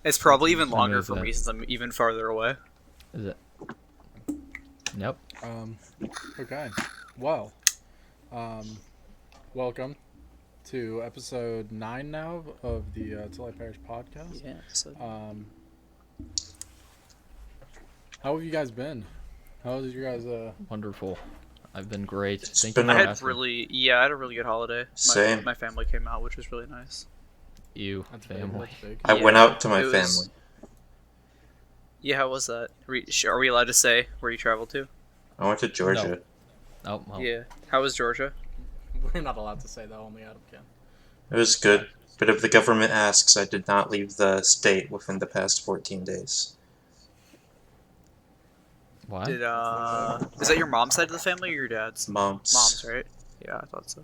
It's probably even longer is for that? me since I'm even farther away. Is it? Nope. Okay. Well, um, welcome to episode 9 now of the Till I Perish podcast. Yeah. So. How have you guys been? How was your guys? Wonderful. I've been great. It's Thank been you I for had asking. I had a really good holiday. Same. My family came out, which was really nice. You, That's big, family. that's big. I Yeah, went out to my it was- family. Yeah, how was that? Are we allowed to say where you traveled to? I went to Georgia. Oh, well. Yeah. How was Georgia? We're not allowed to say that. Only Adam can. It was good, but if the government asks, I did not leave the state within the past 14 days. What? Did is that your mom's side of the family or your dad's? Mom's. Mom's, right? Yeah, I thought so.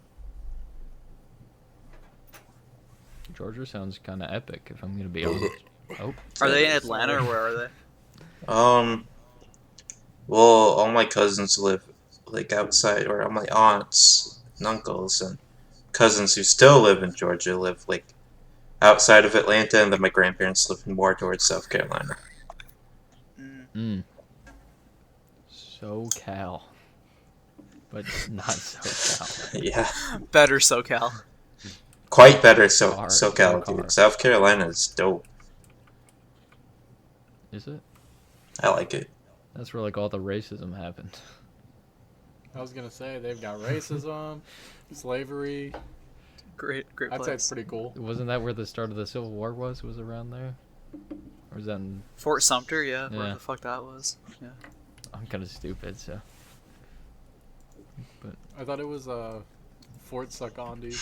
Georgia sounds kind of epic, if I'm gonna be honest. Oh, Are they in Atlanta or where are they? Well, all my cousins live like outside, or all my aunts and uncles and cousins who still live in Georgia live like outside of Atlanta, and then my grandparents live more towards South Carolina. SoCal, but not SoCal. Yeah, Better SoCal. quite better. Far, SoCal, far. dude. South Carolina is dope. Is it? I like it. That's where like all the racism happened. I was gonna say they've got racism, slavery. Great I'd place. say it's pretty cool. Wasn't that where the start of the Civil War was? Was around there? Or was that in... Fort Sumter, yeah, where Yeah. the fuck that was. Yeah. I'm kind of stupid, so... I thought it was Fort Suckandi.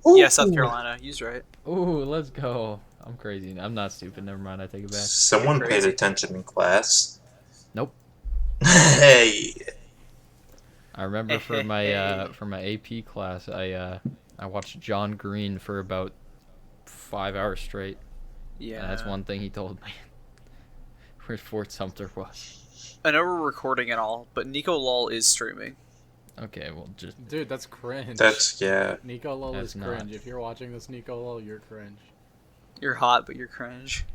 Yeah, South Carolina. He's right. Ooh, let's go. I'm crazy. I'm not stupid. Never mind. I take it back. Someone You're paid crazy. attention in class. Nope. Hey. I remember for my AP class, I watched John Green for about 5 hours straight. Yeah. And that's one thing he told me. Where Fort Sumter was. I know we're recording and all, but Nico Lol is streaming. Okay, well, just... Dude, that's cringe. Yeah. Nico Lol That's is cringe. not. If you're watching this, Nico Lol, you're cringe. You're hot, but you're cringe.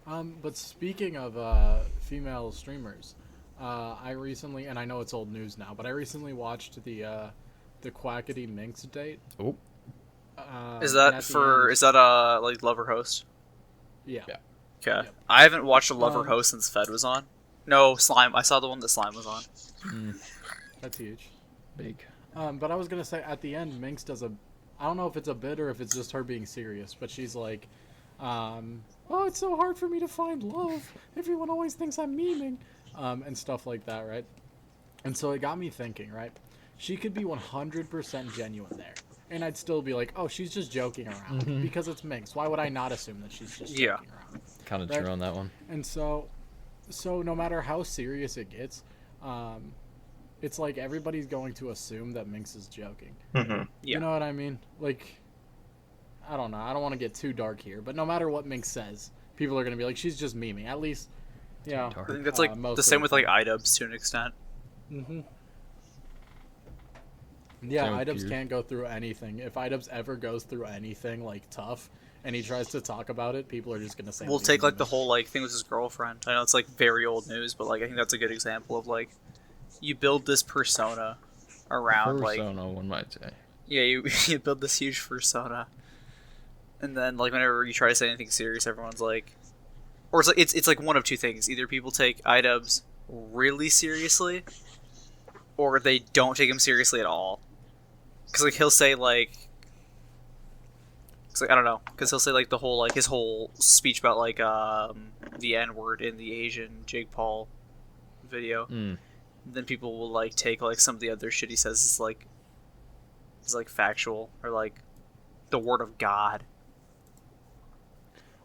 But speaking of female streamers, I recently, and I know it's old news now, but I recently watched the Quackity Minx date. Oh. Is and that at the for? end- Is that a like lover host? Yeah. Yeah. Okay. Yep. I haven't watched a lover Um, host since Fed was on. No, Slime. I saw the one that Slime was on. That's huge. Big. But I was gonna say at the end, Minx does a, I don't know if it's a bit or if it's just her being serious, but she's like, oh, it's so hard for me to find love. Everyone always thinks I'm memeing, and stuff like that, right? And so it got me thinking, right? She could be 100% genuine there, and I'd still be like, oh, she's just joking around because it's Minx. Why would I not assume that she's just Yeah. joking around? Kind of Right. true on that one. And so no matter how serious it gets, it's like everybody's going to assume that Minx is joking. hmm Yeah. You know what I mean? Like, I don't know. I don't want to get too dark here, but no matter what Minx says, people are going to be like, she's just memeing. At least, you know. dark. I think that's like most the of same the with like iDubbbz to an extent. Mm-hmm. Yeah, Same with iDubbbz Gears. can't go through anything. If iDubbbz ever goes through anything, like, tough, and he tries to talk about it, people are just going to say... We'll he's take like the memeing. whole like thing with his girlfriend. I know it's like very old news, but like I think that's a good example of like you build this persona around like Persona, one might say. yeah you build this huge persona, and then like whenever you try to say anything serious, everyone's like, or it's like one of two things: either people take iDubbbz really seriously, or they don't take him seriously at all. Because like he'll say like. It's like, I don't know, because he'll say like the whole like his whole speech about like the N word in the Asian Jake Paul video. Then people will like take like some of the other shit he says is like factual or like the word of God.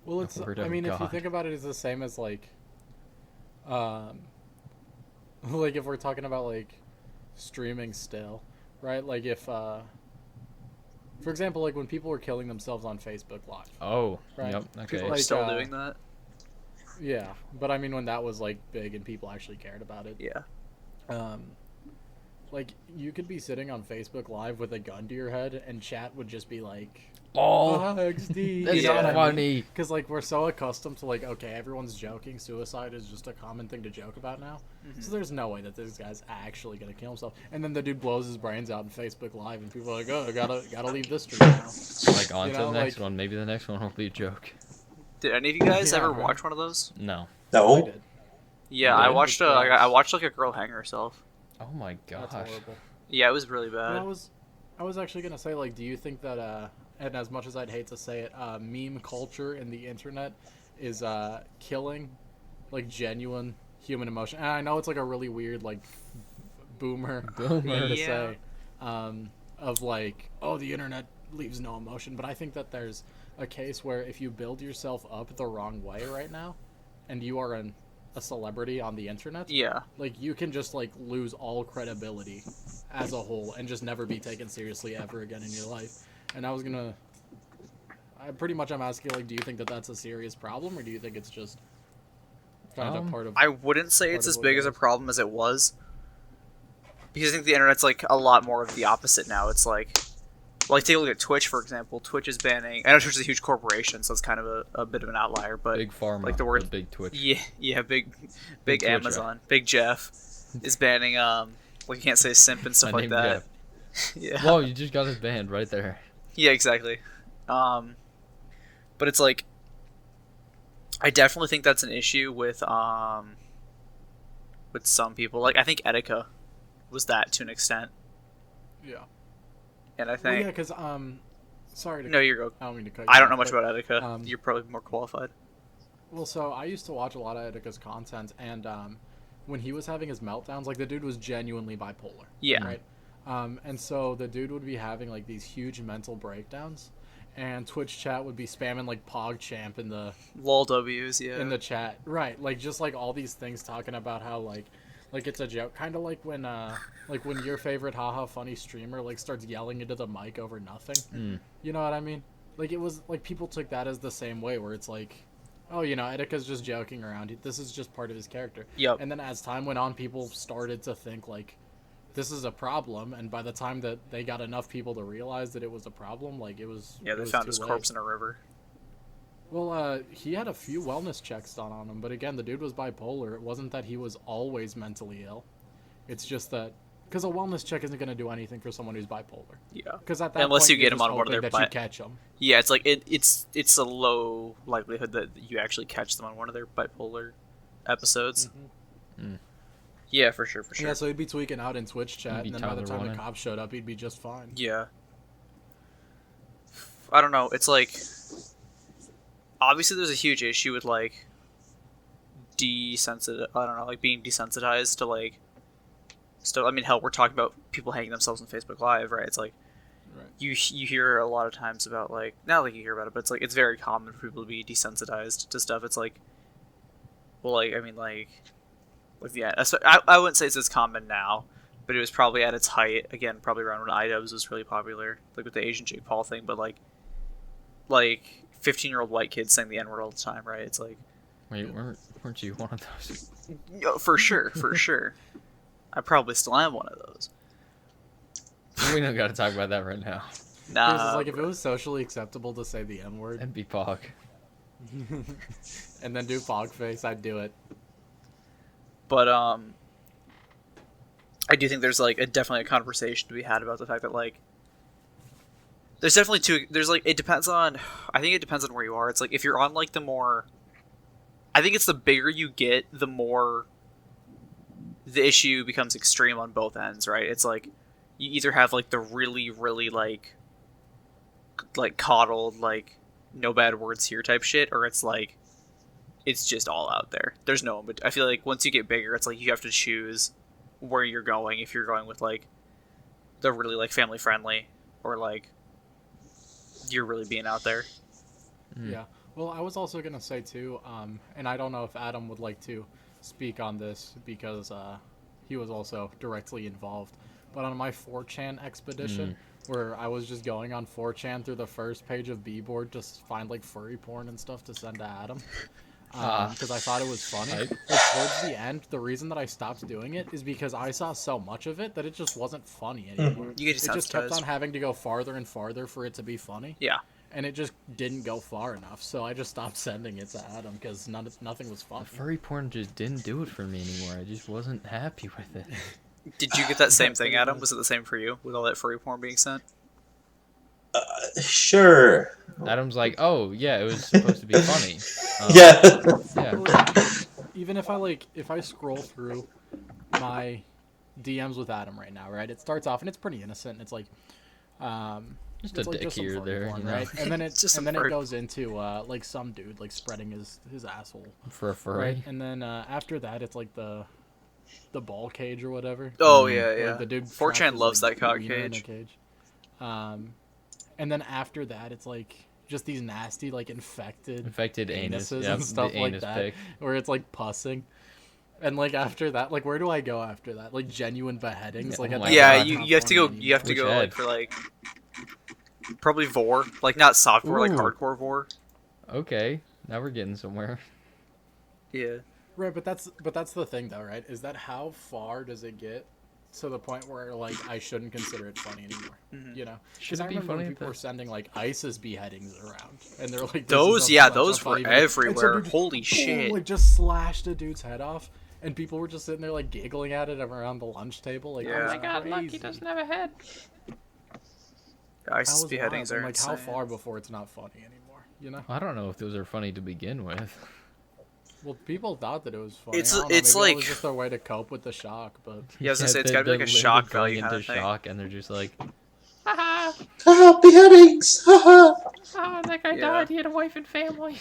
Well, it's... Word I of mean, if you God. think about it, it's the same as, like... like, if we're talking about, like, streaming still, right? Like, if, for example, like, when people were killing themselves on Facebook Live. Oh, Right. yep, okay. People are Like, still doing that. Yeah, but I mean, when that was, like, big and people actually cared about it. Yeah. Like, you could be sitting on Facebook Live with a gun to your head, and chat would just be like, Oh, XD. that's so funny. Because, like, we're so accustomed to, like, okay, everyone's joking. Suicide is just a common thing to joke about now. So there's no way that this guy's actually going to kill himself. And then the dude blows his brains out in Facebook Live, and people are like, oh, gotta leave this stream now. Like, on You to know, the next like- one. Maybe the next one will be a joke. Did any of you guys Yeah, ever right. watch one of those? No. I No. did. Yeah, You I did? watched. I watched like a girl hang herself. Oh my That's gosh. horrible. Yeah, it was really But bad. I was actually gonna say, like, do you think that, and as much as I'd hate to say it, meme culture in the internet is killing, like, genuine human emotion? And I know it's like a really weird, like, boomer thing to Yeah. say, of like, oh, the internet leaves no emotion. But I think that there's a case where if you build yourself up the wrong way right now, and you are a celebrity on the internet, Yeah, like, you can just, like, lose all credibility as a whole and just never be taken seriously ever again in your life. And I'm asking, like, do you think that that's a serious problem, or do you think it's just kind of part of... I wouldn't say it's part as of big what as it a is. problem as it was, because I think the internet's like a lot more of the opposite now. It's like take a look at Twitch, for example. Twitch is banning. I know Twitch is a huge corporation, so it's kind of a bit of an outlier. But Big pharma. like the word- but big Twitch. yeah, big Twitcher. Amazon, big Jeff is banning. Like you can't say simp and stuff My like name that. Jeff. Yeah. Whoa, you just got his band right there. Yeah, exactly. But it's like, I definitely think that's an issue with some people. Like I think Etika was that to an extent, Yeah. and I Well, think yeah, because, sorry to... no, you're go. I don't mean to cut you I don't off, know much but- about Etika. um, You're probably more qualified. Well, so I used to watch a lot of Etika's content, and when he was having his meltdowns, like, the dude was genuinely bipolar. Yeah. Right? And so the dude would be having, like, these huge mental breakdowns, and Twitch chat would be spamming, like, PogChamp in the Lol W's, yeah. in the chat. Right, like, just, like, all these things talking about how, like it's a joke. Kind of like when your favorite haha funny streamer, like, starts yelling into the mic over nothing. Mm. You know what I mean? Like, it was, like, people took that as the same way, where it's like, oh, you know, Etika's just joking around. This is just part of his character. Yep. And then as time went on, people started to think, like, this is a problem, and by the time that they got enough people to realize that it was a problem, like, it was... Yeah, it they was found too his late. corpse in a river. Well, he had a few wellness checks done on him, but again, the dude was bipolar. It wasn't that he was always mentally ill. It's just that... Because a wellness check isn't going to do anything for someone who's bipolar. Yeah. Because at that Unless point, you you're get him just on one of hoping their that you bi- catch him. Yeah, it's like it's a low likelihood that you actually catch them on one of their bipolar episodes. Mm. Yeah, for sure. Yeah, so he'd be tweaking out in Twitch He'd chat, be and then by the Tyler time the Warner. cops showed up, he'd be just fine. Yeah. I don't know. It's like obviously there's a huge issue with like I don't know, like being desensitized to like stuff. I mean, hell, we're talking about people hanging themselves on Facebook Live, right? It's like Right. you hear a lot of times about like not like you hear about it, but it's like it's very common for people to be desensitized to stuff. It's like, well, like I mean, like yeah, I wouldn't say it's as common now, but it was probably at its height again, probably around when iDubbbz was really popular, like with the Asian Jake Paul thing. But like 15-year-old white kids saying the N-word all the time, right? It's like, Wait, weren't you one of those? for sure, for sure. I probably still am one of those. We don't got to talk about that right now. Nah, This is like if it was socially acceptable to say the N word That'd be Pog. and then do fog face, I'd do it. but I do think there's like definitely a conversation to be had about the fact that like there's definitely there's like it depends on I think it depends on where you are. It's like if you're on like the more I think it's the bigger you get, the more the issue becomes extreme on both ends, right? It's like you either have like the really really like coddled like no bad words here type shit, or it's like it's just all out there. There's no, but I feel like once you get bigger, it's like you have to choose where you're going. If you're going with like the really like family friendly, or like you're really being out there. Mm. Yeah. Well, I was also gonna say too, and I don't know if Adam would like to speak on this because he was also directly involved. But on my 4chan expedition, where I was just going on 4chan through the first page of B-board to find like furry porn and stuff to send to Adam, because I thought it was funny. Hype. But towards the end, the reason that I stopped doing it is because I saw so much of it that it just wasn't funny anymore. You get It just kept desensitized. on having to go farther and farther for it to be funny, Yeah. and it just didn't go far enough. So I just stopped sending it to Adam because nothing was funny. Furry porn just didn't do it for me anymore. I just wasn't happy with it. Did you get that same thing, Adam? Was it the same for you with all that furry porn being sent? Sure. Adam's like, oh yeah, it was supposed to be funny. Yeah. Yeah. Even if I scroll through my DMs with Adam right now, right? It starts off and it's pretty innocent. And it's like, Just a it's like dick some here or furry there, porn, you know? right? And then it Just some and then furry- it goes into like some dude like spreading his asshole, For a furry. right? And then after that, it's like the ball cage or whatever. Oh, Mm. yeah, Like, yeah. the dude 4chan traps his, loves like, that cock wiener in a cage. cage. And then after that, it's like just these nasty like Infected anus. anuses Yep, and stuff the like anus that, pic. where it's like pussing. And like after that, like where do I go after that? Like genuine beheadings, Yeah, like oh at my that Yeah, point, God. it's you, not you have to go. funny You have to Which go head? like for like probably vor, like not soft vor, like Ooh. hardcore vor. Okay, now we're getting somewhere. Yeah. Right, but that's the thing though, right? Is that how far does it get to the point where like I shouldn't consider it funny anymore? Mhm. You know, Should because I it be remember funny when at people that- were sending like ISIS beheadings around, and they're like, Those, "This is yeah, a those were funny video." And some everywhere. dude Holy boom, shit. like just slashed a dude's head off, and people were just sitting there like giggling at it around the lunch table, like, Yeah. "Oh Oh my my god, look, he doesn't have a head." ISIS That was beheadings wild. are And, like insane. how far before it's not funny anymore? You know? I don't know if those are funny to begin with. Well, people thought that it was funny. It's- I don't know, it's maybe that like- was just their way to cope with the shock, but Yeah, I was gonna say, it's they're- gotta be like they're a shock literally value going kinda into thing. shock, and they're just like, haha, Ah, beheadings. Haha. oh, that guy Yeah. died. He had a wife and family.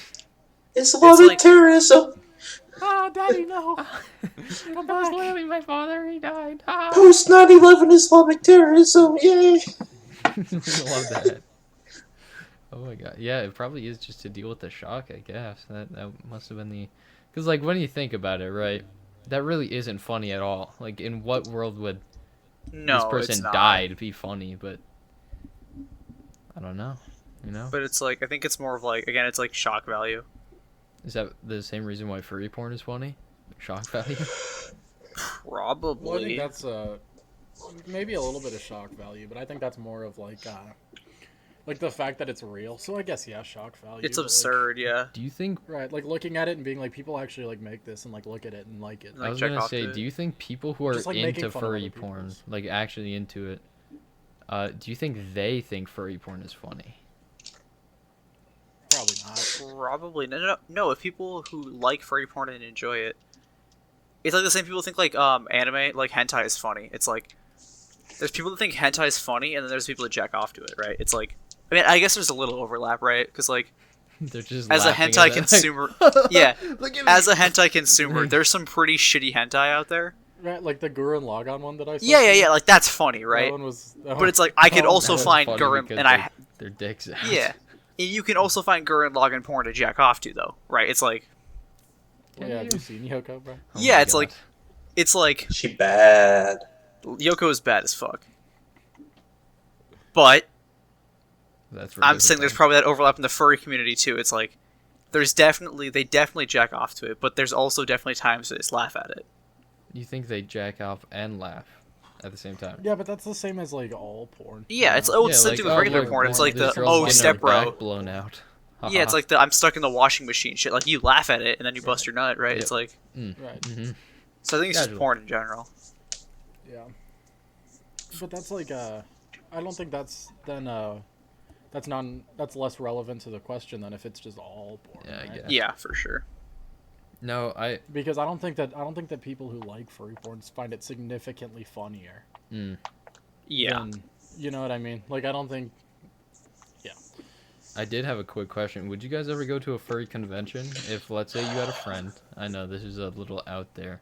Islamic like- terrorism. Ah, Daddy, no. Come back. Literally, my father, he died. Ah. Post 9/11 Islamic terrorism. Yay. I love that. Oh my god. Yeah, it probably is just to deal with the shock, I guess. That must have been the... Because, like, when you think about it, right, that really isn't funny at all. Like, in what world would No, this it's person not. die to be funny? But I don't know, you know? But it's like, I think it's more of like, again, it's like shock value. Is that the same reason why furry porn is funny? Shock value? Well, I Probably. think that's maybe a little bit of shock value, but I think that's more of like the fact that it's real. So I guess yeah, shock value. It's but, like, absurd, yeah. Do you think... right, like looking at it and being like, people actually like make this and like look at it and like it. Like, I was check gonna off say, the- do you think people who are Just, like, making into fun of furry other porn, people's. like actually into it, do you think they think furry porn is funny? Probably not. Probably. No, if people who like furry porn and enjoy it, it's like the same people think like anime, like hentai is funny. It's like there's people that think hentai is funny, and then there's people that jack off to it, right? It's like, I mean, I guess there's a little overlap, right? Because like They're just as a laughing hentai at it, like, consumer, yeah, Look at me. as a hentai consumer, there's some pretty shitty hentai out there. Right, like the Gurren Lagann one that I saw. Yeah, like that's funny, That right? one was. But it's like I could Oh, also That's find funny Gurren, because and I their dicks out. yeah, and you can also find Gurren Lagann porn to jack off to, though, right? It's like Well, yeah, have you seen Yoko, bro? Oh yeah, my it's like God. it's like She bad. Yoko is bad as fuck. But That's I'm saying there's ridiculous. probably that overlap in the furry community too. It's like they definitely jack off to it, but there's also definitely times they just laugh at it. You think they jack off and laugh at the same time? Yeah, but that's the same as like all porn. Yeah, you it's know? it's the same thing with regular look, porn. It's like this the girl's getting her step bro. back blown out. Yeah, it's like the I'm stuck in the washing machine shit. Like you laugh at it and then you bust your nut, right? Yep. It's like Right. hmm so I think it's just Casual. porn in general. Yeah. But that's like I don't think that's then that's less relevant to the question than if it's just all porn. Yeah, I right? guess. Yeah, for sure. No, Because I don't think that people who like furry porn find it significantly funnier. Yeah. Than, you know what I mean? Like I don't think. I did have a quick question. Would you guys ever go to a furry convention? If, let's say, you had a friend. I know this is a little out there.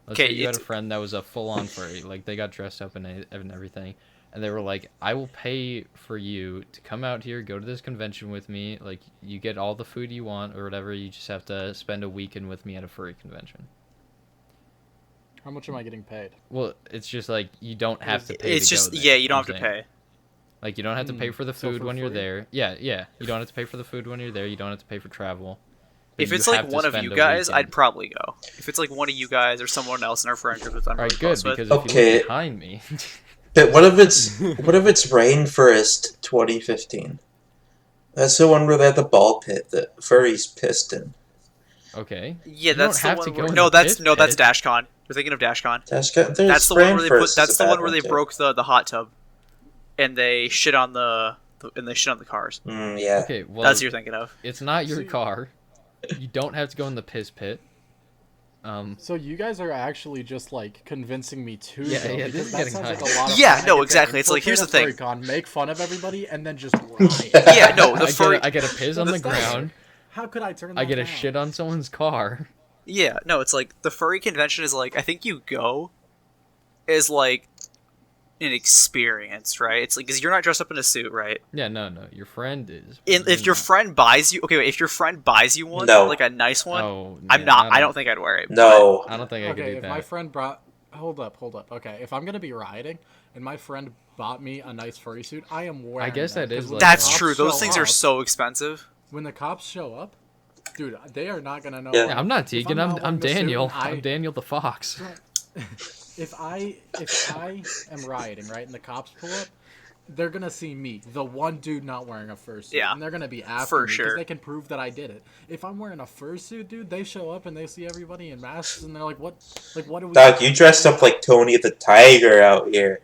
Let's say Okay, you had a it's- friend that was a full-on furry. Like, they got dressed up and everything. And they were like, I will pay for you to come out here, go to this convention with me. Like, you get all the food you want or whatever. You just have to spend a weekend with me at a furry convention. How much am I getting paid? Well, it's just like, you don't have to pay It's to just go there, yeah, you don't I'm have to saying. pay. Like, you don't have to pay for the So food for when you're free? there. Yeah. You don't have to pay for the food when you're there. You don't have to pay for travel. If you it's like have to one of spend you a guys, weekend. I'd probably go. If it's like one of you guys or someone else in our friend group that I'm All really right, good, close with. because if you Okay. look behind me, But what if it's Rainforest 2015? That's the one where they had the ball pit that furries pissed in. okay. Yeah, You that's don't the have one to go where in no, the that's piss no, that's pit. DashCon. You're thinking of DashCon. There's That's the one where they put. Rainforest is That's a the one bad where they too. broke the hot tub, and they shit on the cars. Yeah. Okay, well, That's what you're thinking of. it's not your See- car. You don't have to go in the piss pit. So you guys are actually just like convincing me to Yeah, go, yeah, because this is that getting sounds high. like a lot of Yeah, fun. I no, get to exactly. It's like, here's infiltrate the a thing. furry con, make fun of everybody, and then just riot. Yeah, no, the furry. I get a piss on the ground. How could I turn that I get a down? shit on someone's car. Yeah, no, it's like the furry convention is like I think you go is like an experience, right? It's like because you're not dressed up in a suit, right? Yeah, no, your friend is. And if your friend buys you, okay, wait, if your friend buys you one, No. like a nice one, Oh, I'm yeah, not. I don't think I'd wear it. No. I don't think I could Okay, do if that. my friend brought... Hold up. Okay, if I'm gonna be rioting, and my friend bought me a nice furry suit, I am wearing I guess them, that is 'cause when like the That's cops true. Those show things are up- so expensive. When the cops show up, dude, they are not gonna know. Yeah. Yeah, I'm not If Tegan. not I'm wearing the suit Daniel. and I'm Daniel the Fox. If I am rioting, right, and the cops pull up, they're gonna see me, the one dude not wearing a fursuit, Yeah, and they're gonna be after for me because sure. they can prove that I did it. If I'm wearing a fursuit, dude, they show up and they see everybody in masks, and they're like, "What? Like, what do we?" Doc, you dressed up like Tony the Tiger out here.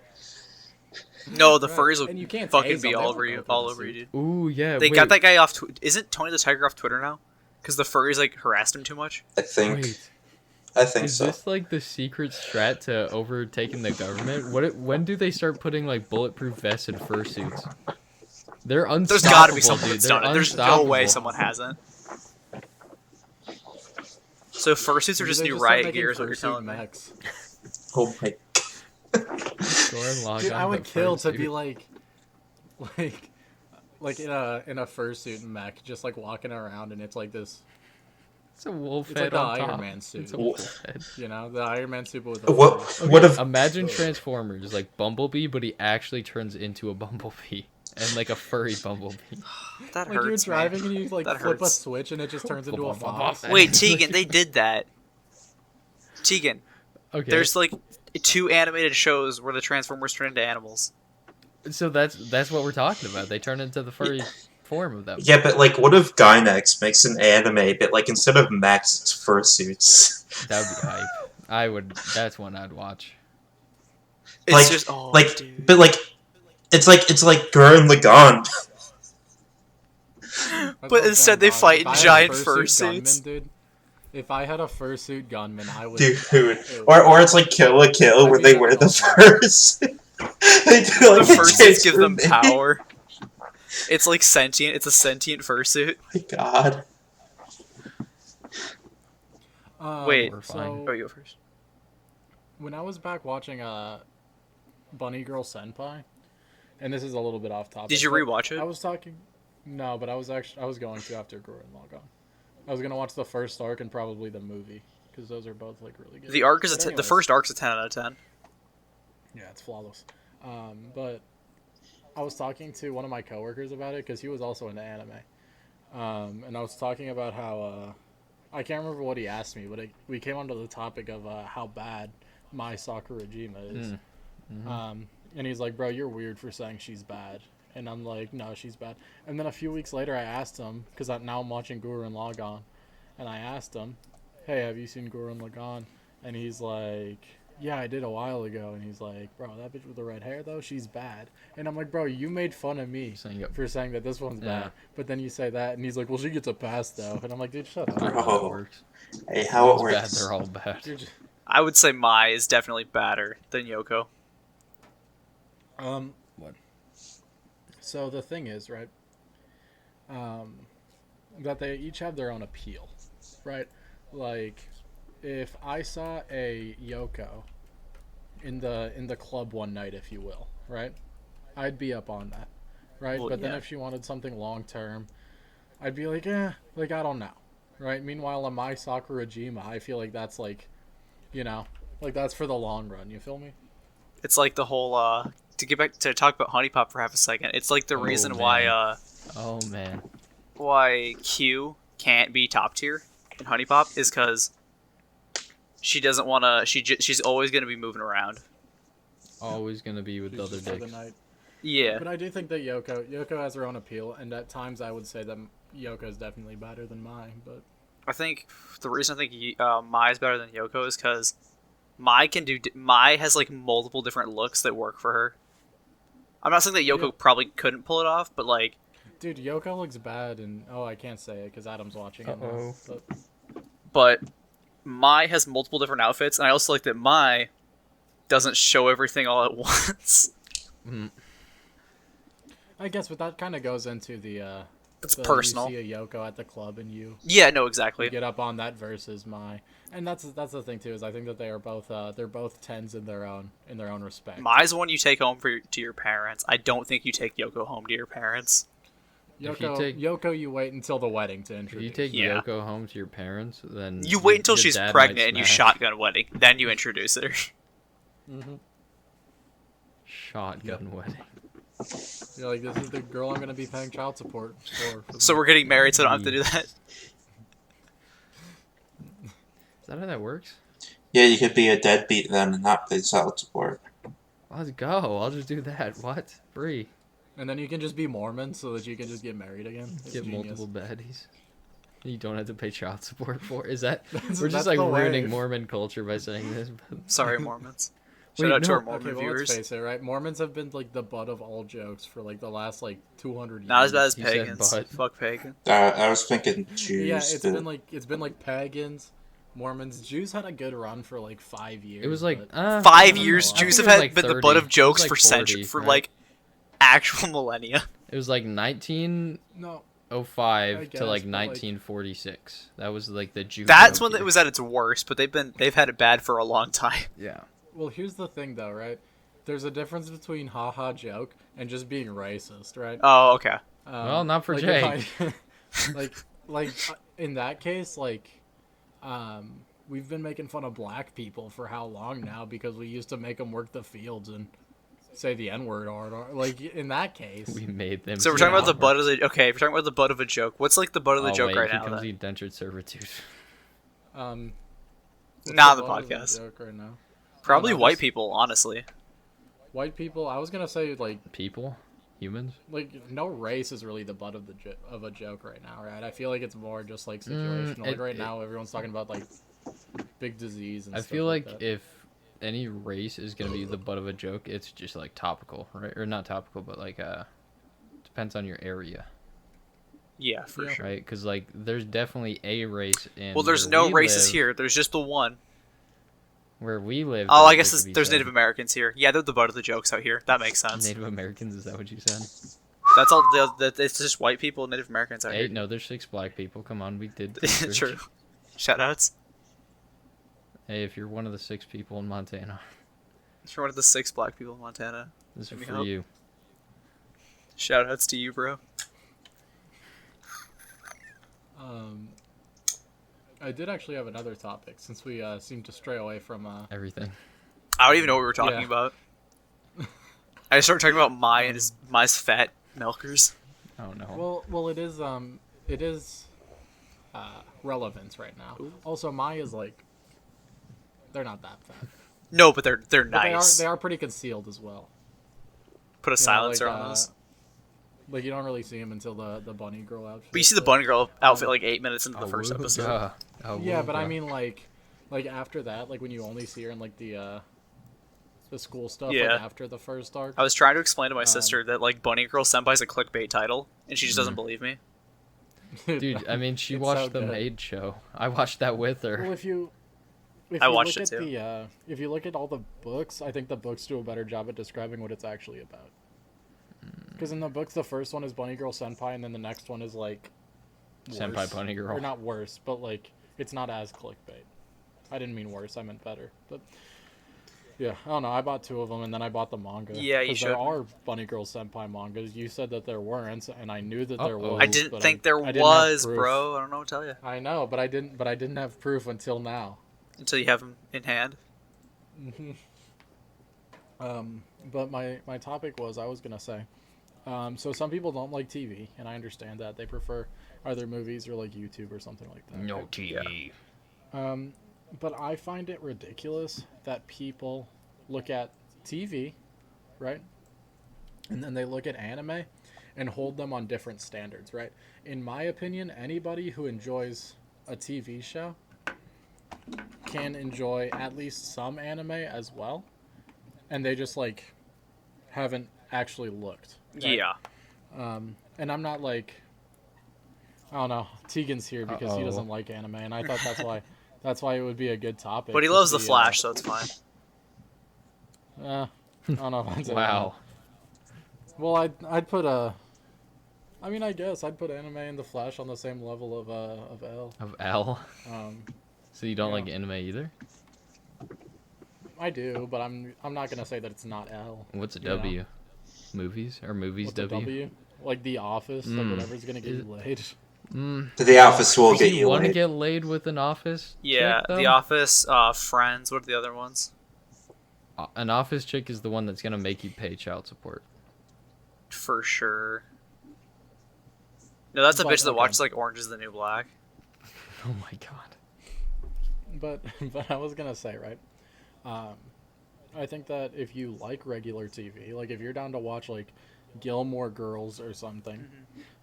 No, the Right, furries and you will can't fucking tase be them, they all won't over go you, for all the over you, suit. dude. Ooh, yeah. They wait, got that guy off. Isn't Tony the Tiger off Twitter now? Because the furries like harassed him too much. I think. Wait, I think is so. this like the secret strat to overtaking the government? When do they start putting like bulletproof vests in fursuits? They're unstoppable, There's got to be someone dude. that's They're done it. There's no way unstoppable. someone hasn't. So fursuits are Maybe just they new start riot making gear, is what you're fursuit telling me. mechs. Oh my. Goran log Dude, on I the would kill to fursuit. be like in a fursuit and mech, just like walking around, and it's like this, It's a wolf it's head like the on Iron top. Man suit. It's a wolf head. you know, the Iron Man suit with the What? furry. What if? Imagine Transformers like Bumblebee, but he actually turns into a bumblebee and like a furry bumblebee. That Like you're hurts. driving man. and you like That flip a hurts. switch and it just turns into a fox. Wait, Tegan, they did that. Tegan, Okay. there's like 2 animated shows where the Transformers turn into animals. So that's what we're talking about. They turn into the furry form of them. Yeah, but like, what if Gynex makes an anime, but like instead of mechs, it's fursuits? That would be hype. I would. That's one I'd watch. It's Like- just oh, like, dude. but like, it's like Gurren Lagann. That's But what I'm instead saying, they dog. fight If in I had a giant fursuit fursuits. gunman, dude. If I had a fursuit gunman, I would. Dude, or it's like Kill la Kill I'd where be they having wear the all fun. furs. They do like The a fursuits give them transformation. power. It's like sentient. It's a sentient fursuit. My God. Wait. We're fine. Oh, you go first. When I was back watching Bunny Girl Senpai, and this is a little bit off topic. Did you but rewatch it? I was talking. No, but I was going to after Gurren Lagann. I was gonna watch the first arc and probably the movie because those are both like really good. The arc is But the anyways, first arc's a 10 out of 10. Yeah, it's flawless. But I was talking to one of my coworkers about it because he was also into anime, and I was talking about how I can't remember what he asked me, but we came onto the topic of how bad my Sakurajima is. And he's like, "Bro, you're weird for saying she's bad." And I'm like, "No, she's bad." And then a few weeks later, I asked him because now I'm watching Gurren Lagann, and I asked him, "Hey, have you seen Gurren Lagann?" And he's like, "Yeah, I did a while ago." And he's like, "Bro, that bitch with the red hair though, she's bad." And I'm like, "Bro, you made fun of me Saying it- for saying that this one's Yeah. bad, but then you say that." And he's like, "Well, she gets a pass though." And I'm like, "Dude, shut I don't up." know how Oh. it works. Hey, how it One's bad, works. they're all bad. You're just- I would say Mai is definitely badder than Yoko. What? So the thing is, right? That they each have their own appeal, right? Like, if I saw a Yoko in the club one night, if you will, right? I'd be up on that, right? Well, but then yeah. if she wanted something long term, I'd be like, like I don't know, right? Meanwhile, on my Sakurajima, I feel like that's like, like that's for the long run. You feel me? It's like the whole to get back to talk about Honey Pop for half a second. It's like the Oh, reason man. why Oh man. why Q can't be top tier in Honey Pop is because she doesn't want to. She's always going to be moving around. Always gonna be with She's other just for the dicks. night. Yeah. But I do think that Yoko has her own appeal, and at times I would say that Yoko is definitely better than Mai. But I think the reason I think Mai is better than Yoko is because Mai has like multiple different looks that work for her. I'm not saying that Yoko Yeah. probably couldn't pull it off, but like, dude, Yoko looks bad, and I can't say it because Adam's watching it now. Uh-oh. but Mai has multiple different outfits, and I also like that Mai doesn't show everything all at once. I guess, but that kind of goes into the It's the, personal. You see a Yoko at the club, and you Yeah, no, exactly. get up on that versus Mai, and that's the thing too, is I think that they are both they're both tens in their own respect. Mai's the one you take home to your parents. I don't think you take Yoko home to your parents. If you Yoko, take- Yoko, you wait until the wedding to If introduce. you take Yeah. Yoko home to your parents, then You wait until your she's dad might pregnant and you smash. shotgun wedding, then you introduce her. Mm-hmm. Shotgun wedding. You're like, this is the girl I'm gonna be paying child support for. So we're getting married, so I don't have to do that. Is that how that works? Yeah, you could be a deadbeat then and not pay child support. Let's go. I'll just do that. What? Free. And then you can just be Mormon so that you can just get married again. It's Get genius. multiple baddies. You don't have to pay child support for. Is that? That's- We're just that's like the ruining wave. Mormon culture by saying this. But... Sorry, Mormons. Wait, Shout out to no. our Mormon Okay, well, let's viewers. face it, right? Mormons have been like the butt of all jokes for like the last like 200 years. Not as bad as You said pagans. butt. Fuck pagan. I was thinking Jews. Yeah, it's but- been like pagans, Mormons. Jews had a good run for like 5 years. It was like but- 5 I years, don't know. Jews I have think it was had like been the 30. butt of It was jokes like for 40, centuries, for right? like actual millennia. It was like 1905 no. I to like guess, but, like- 1946. That was like the Jew. That's joke when it year. was at its worst, but they've had it bad for a long time. Yeah. Well, here's the thing though, right? There's a difference between haha joke and just being racist, right? Oh, okay. Well, not for like Jake. if in that case, we've been making fun of black people for how long now because we used to make them work the fields and say the N-word or like in that case. We made them. So we're do talking about the homework. butt of the okay. If we're talking about the butt of a joke, what's like the butt of the Oh, joke wait, right here now? comes Then? indentured servitude. Um, what's Not the butt of the podcast. joke right now? Probably no, white just- people, honestly. White people. I was gonna say People, humans. no race is really the butt of of a joke right now, right? I feel like it's more just like situational. Like right now, everyone's talking about like big disease and I stuff feel like that. if any race is gonna be the butt of a joke, it's just like topical, right? Or not topical, but like depends on your area, Yeah, for Yeah. sure. right? Because like there's definitely a race in. Well, there's where no we races live- here. There's just the one. Where we live. Oh, I there guess could be there's said. Native Americans here. Yeah, they're the butt of the jokes out here. That makes sense. Native Americans, is that what you said? That's all. It's just white people, Native Americans out Hey, here. no, there's 6 black people. Come on, we did. True. research. Shoutouts. Hey, if you're one of the 6 people in Montana, You're one of the 6 black people in Montana. this is Let me for help. you. Shoutouts to you, bro. I did actually have another topic since we seemed to stray away from. Everything. I don't even know what we were talking Yeah. about. I started talking about Mai's fat milkers. Oh no. Well, it is relevant right now. Also, Maya's like, they're not that fat. No, but they're But nice. they are pretty concealed as well. Put a You know, silencer like, on those. Like you don't really see them until the bunny girl outfit. But you see the bunny girl outfit like 8 minutes into the Oh, first woo, episode. yeah. Oh, Yeah, woo, but I yeah. mean like after that, like when you only see her in like the school stuff, Yeah. like after the first arc. I was trying to explain to my Um, sister that like Bunny Girl Senpai's a clickbait title, and she just doesn't believe me. Dude, I mean, she It's watched so the good. Maid show. I watched that with her. Well, if you I watched look it at too. if you look at all the books, I think the books do a better job at describing what it's actually about. Because in the books, the first one is Bunny Girl Senpai, and then the next one is like Senpai worse. Bunny Girl. Or not worse, but like it's not as clickbait. I didn't mean worse; I meant better. But yeah, I don't know. I bought 2 of them, and then I bought the manga. Yeah, you 'Cause showed there me. are Bunny Girl Senpai mangas. You said that there weren't, and I knew that there Uh-oh. was. I didn't but think there I didn't have was, proof. bro. I don't know what to tell you I know, but I didn't have proof until now. until you have them in hand. But my topic was I was gonna say, so some people don't like TV, and I understand that they prefer either movies or like YouTube or something like that. No TV. But I find it ridiculous that people look at TV, right? And then they look at anime and hold them on different standards, right? In my opinion, anybody who enjoys a TV show can enjoy at least some anime as well. And they just like haven't actually looked. Right? Yeah. And I'm not like, I don't know. Tegan's here because he doesn't like anime, and I thought that's why it would be a good topic. But he to loves The see, Flash, so it's fine. I don't know. If that's Wow. Well, I'd put I mean, I guess I'd put anime and The Flash on the same level of L. Of L. So you don't yeah. like anime either? I do, but I'm not gonna say that it's not L. What's a you know? W? Movies or movies What's a W? Like The Office, like whatever's gonna get you laid. The Office will get Do you you want to laid. get laid with an office? Yeah, chick, though? The Office, Friends. What are the other ones? An office chick is the one that's gonna make you pay child support. For sure. No, that's a But, bitch that okay. watches like Orange Is the New Black. Oh my god. But I was gonna say, right? I think that if you like regular TV, like if you're down to watch like Gilmore Girls or something,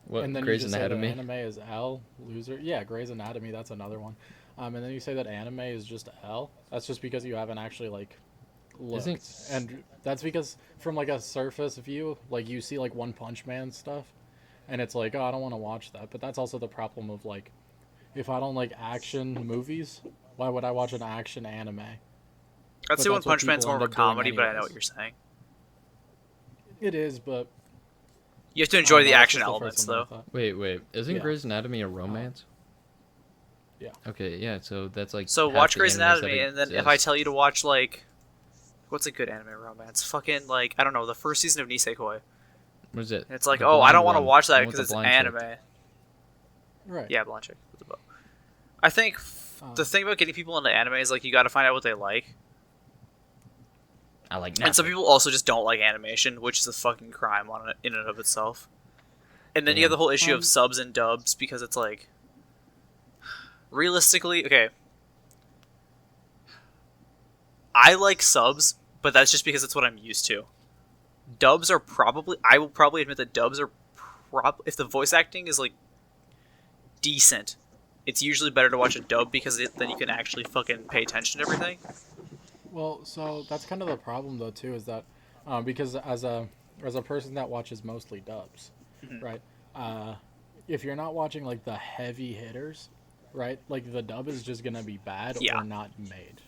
What, and then Grey's you just Anatomy? say that anime is L, loser. Yeah, Grey's Anatomy, that's another one. And then you say that anime is just L. That's just because you haven't actually like looked. And that's because from like a surface view, like you see like One Punch Man stuff, and it's like, oh, I don't want to watch that. But that's also the problem of like, if I don't like action movies, why would I watch an action anime? I'd say One that's what Punch Man's people more of a end up doing comedy, but I know anyways. what you're saying. It is, but You have to enjoy the that's action just the elements, first one that I though. thought. Wait. Isn't Yeah. Grey's Anatomy a romance? Yeah. Okay, yeah, so that's like. So half watch the Grey's animes that Anatomy, and then if I exist. tell you to watch like, what's a good anime romance? Fucking like I don't know, the first season of Nisekoi. What is it? And it's like, The oh, I don't blonde want to one. watch The that one with because the it's blind chick. anime. Right. Yeah, blonde chick with the bow. I think the thing about getting people into anime is like you got to find out what they like. I like And some people also just don't like animation, which is a fucking crime on it in and of itself. And then you have the whole issue of subs and dubs because it's like, realistically, okay. I like subs, but that's just because it's what I'm used to. Dubs are probably, I will probably admit that dubs are if the voice acting is like decent, it's usually better to watch a dub because then you can actually fucking pay attention to everything. Well, so that's kind of the problem though too, is that because as a person that watches mostly dubs, right? If you're not watching like the heavy hitters, right? Like the dub is just gonna be bad Yeah. or not made.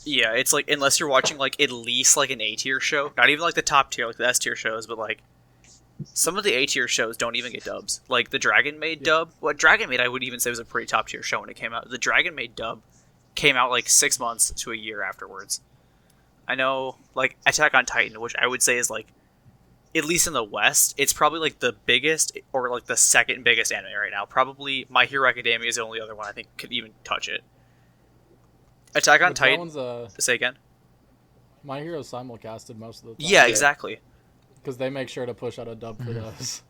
Yeah, it's like unless you're watching like at least like an A tier show, not even like the top tier, like the S tier shows, but like some of the A tier shows don't even get dubs. Like the Dragon Maid dub, what Dragon Maid I would even say was a pretty top tier show when it came out. The Dragon Maid dub came out like 6 months to a year afterwards. I know, like Attack on Titan, which I would say is like, at least in the West, it's probably like the biggest or like the second biggest anime right now. Probably My Hero Academia is the only other one I think could even touch it. Attack on But that Titan. one's, Say again. My Hero simulcasted most of the time. Yeah, exactly. Because they make sure to push out a dub for those.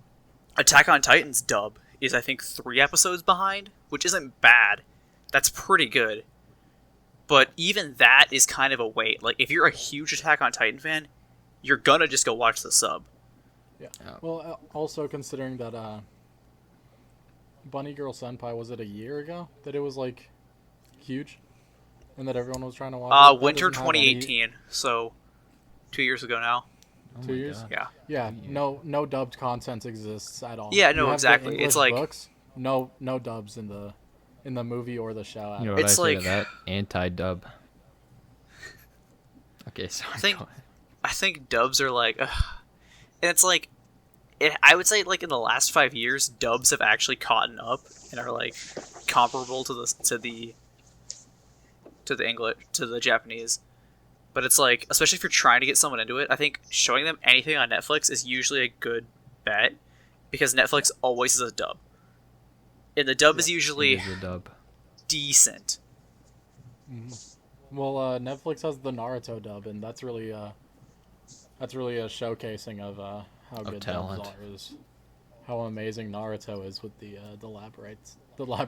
Attack on Titan's dub is I think 3 episodes behind, which isn't bad. That's pretty good. But even that is kind of a wait. Like if you're a huge Attack on Titan fan, you're gonna just go watch the sub. Yeah. Well, also considering that Bunny Girl Senpai, was it a year ago that it was like huge, and that everyone was trying to watch? It? That Winter doesn't have any- 2018, so 2 years ago now. Oh 2 my years? God. Yeah. Yeah, no dubbed content exists at all. Yeah, You no, have the exactly. It's English like- books, no dubs in the movie or the show. At You know all. what It's I say like- to that? Anti-dub. Okay, sorry. go ahead. I think dubs are like, and it's like, I would say like in the last 5 years, dubs have actually caught up and are like comparable to the English, to the Japanese. But it's like, especially if you're trying to get someone into it, I think showing them anything on Netflix is usually a good bet because Netflix always is a dub, and the dub is usually It is a dub. decent. Well, Netflix has the Naruto dub, and that's really a showcasing of how good talent. dubs are. how amazing Naruto is with the lab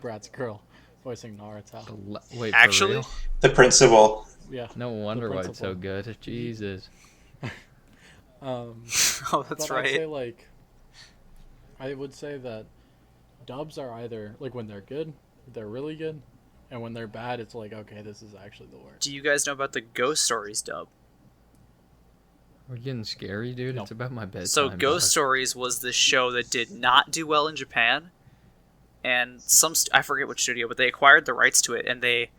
rats girl voicing Naruto. Wait, Actually? for real? The principal. Yeah. No wonder why it's principal. so good. Jesus. Um, Oh, that's but I'd say right. I would say that dubs are either like when they're good, they're really good, and when they're bad, it's like okay, this is actually the worst. Do you guys know about the Ghost Stories dub? We're getting scary, dude. No. It's about my bedtime. So Ghost dog. Stories was this show that did not do well in Japan, and I forget which studio, but they acquired the rights to it, and they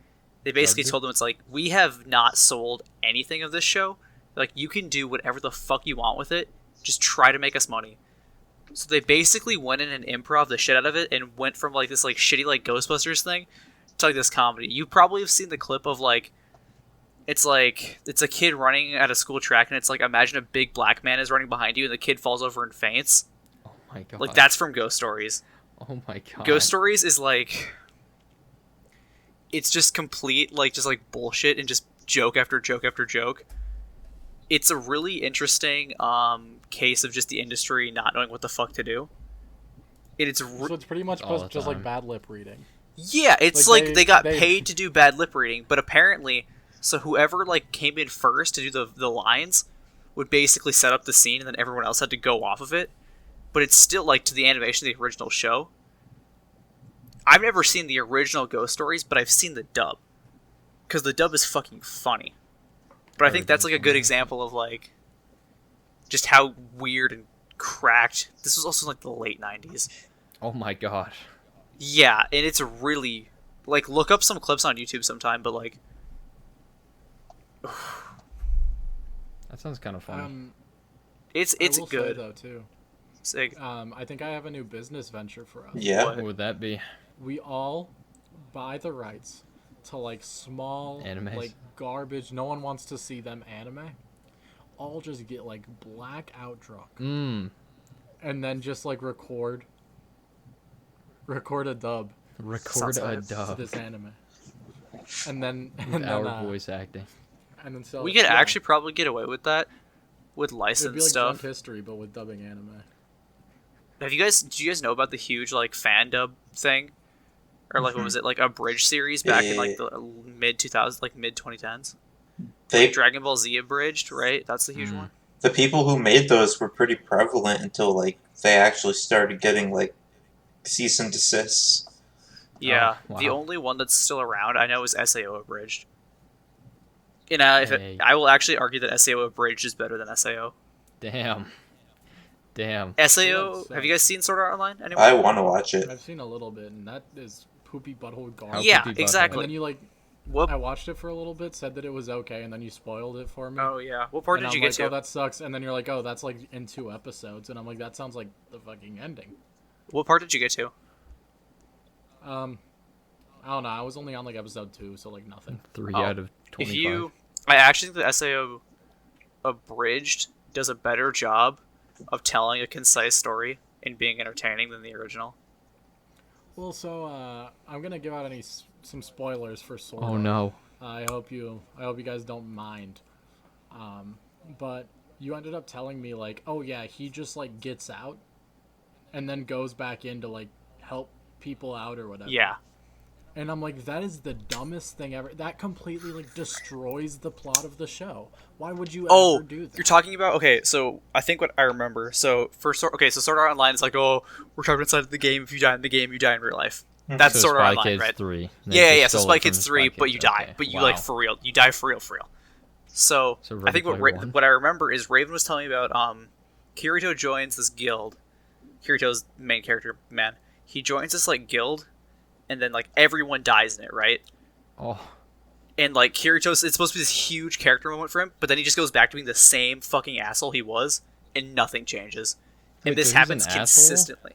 basically Dubbed it? told them, it's like, we have not sold anything of this show. Like, you can do whatever the fuck you want with it. Just try to make us money. So they basically went in and improv the shit out of it and went from like this like shitty like Ghostbusters thing to like this comedy. You probably have seen the clip of like it's a kid running at a school track, and it's like, imagine a big black man is running behind you and the kid falls over and faints. Oh my god. Like, that's from Ghost Stories. Oh my god. Ghost Stories is like, it's just complete like bullshit and just joke after joke after joke. It's a really interesting case of just the industry not knowing what the fuck to do. It's So it's pretty much All the just like time. bad lip reading. yeah, it's Like, like they got they- paid to do bad lip reading, but apparently, so whoever like came in first to do the lines would basically set up the scene, and then everyone else had to go off of it. But it's still like to the animation of the original show. I've never seen the original Ghost Stories, but I've seen the dub, because the dub is fucking funny. But I think that's like a good example of like just how weird and cracked. This was also like the late 90s. Oh my god. Yeah, and it's really like, look up some clips on YouTube sometime, but like That sounds kind of funny. it's I will say, good. though too. Sick. I think I have a new business venture for us. Yeah. What? What would that be? We all buy the rights to like small Animes? like garbage. No one wants to see them anime. All just get like blackout drunk, Mmm. and then just like record a dub Record a like- to dub this anime, and then with our voice acting. and then sell We it. could Yeah. actually probably get away with that with It'd licensed be like stuff. Drunk History, but with dubbing anime. Do you guys know about the huge like fan dub thing? Or like what was it, like a bridge series back in like the mid 2000s, like mid 2010s? They Like Dragon Ball Z abridged, right? That's the huge Mm. one. the people who made those were pretty prevalent until like they actually started getting like cease and desist. Yeah, wow. the only one that's still around I know is SAO abridged. And Hey. I will actually argue that SAO abridged is better than SAO. Damn. Damn. SAO, That have you guys seen Sword Art Online? Anyone? I want to watch it. I've seen a little bit, and that is poopy butthole How garbage. Yeah, poopy butthole. exactly. And then you like, What? I watched it for a little bit, said that it was okay, and then you spoiled it for me. Oh yeah. What part and did I'm you like, get to? oh, that sucks. And then you're like, oh, that's like in 2 episodes, and I'm like, that sounds like the fucking ending. What part did you get to? I don't know. I was only on like episode 2, so like nothing. 3 Oh, out of 25. I actually think the SAO abridged does a better job of telling a concise story and being entertaining than the original. Well, so I'm gonna give out some spoilers for Sword. Oh Art. no. I hope you guys don't mind. But you ended up telling me like, oh yeah, he just like gets out, and then goes back in to like help people out or whatever. Yeah. And I'm like, that is the dumbest thing ever. That completely like destroys the plot of the show. Why would you Oh, ever do that? you're talking about, okay, so I think what I remember, so Sword Art Online is like, oh, we're trapped inside of the game. If you die in the game, you die in real life. That's So Sword Art Spy Online, Kids right? 3. Yeah. So Spy Kids 3, but you die. But you like for real. You die for real. So So I think Ready Player One? what I remember is Raven was telling me about Kirito joins this guild. Kirito's the main character, man. He joins this like guild, and then like everyone dies in it, right? Oh. And like Kirito's, it's supposed to be this huge character moment for him, but then he just goes back to being the same fucking asshole he was, and nothing changes. And Wait, this so he's an happens asshole? consistently.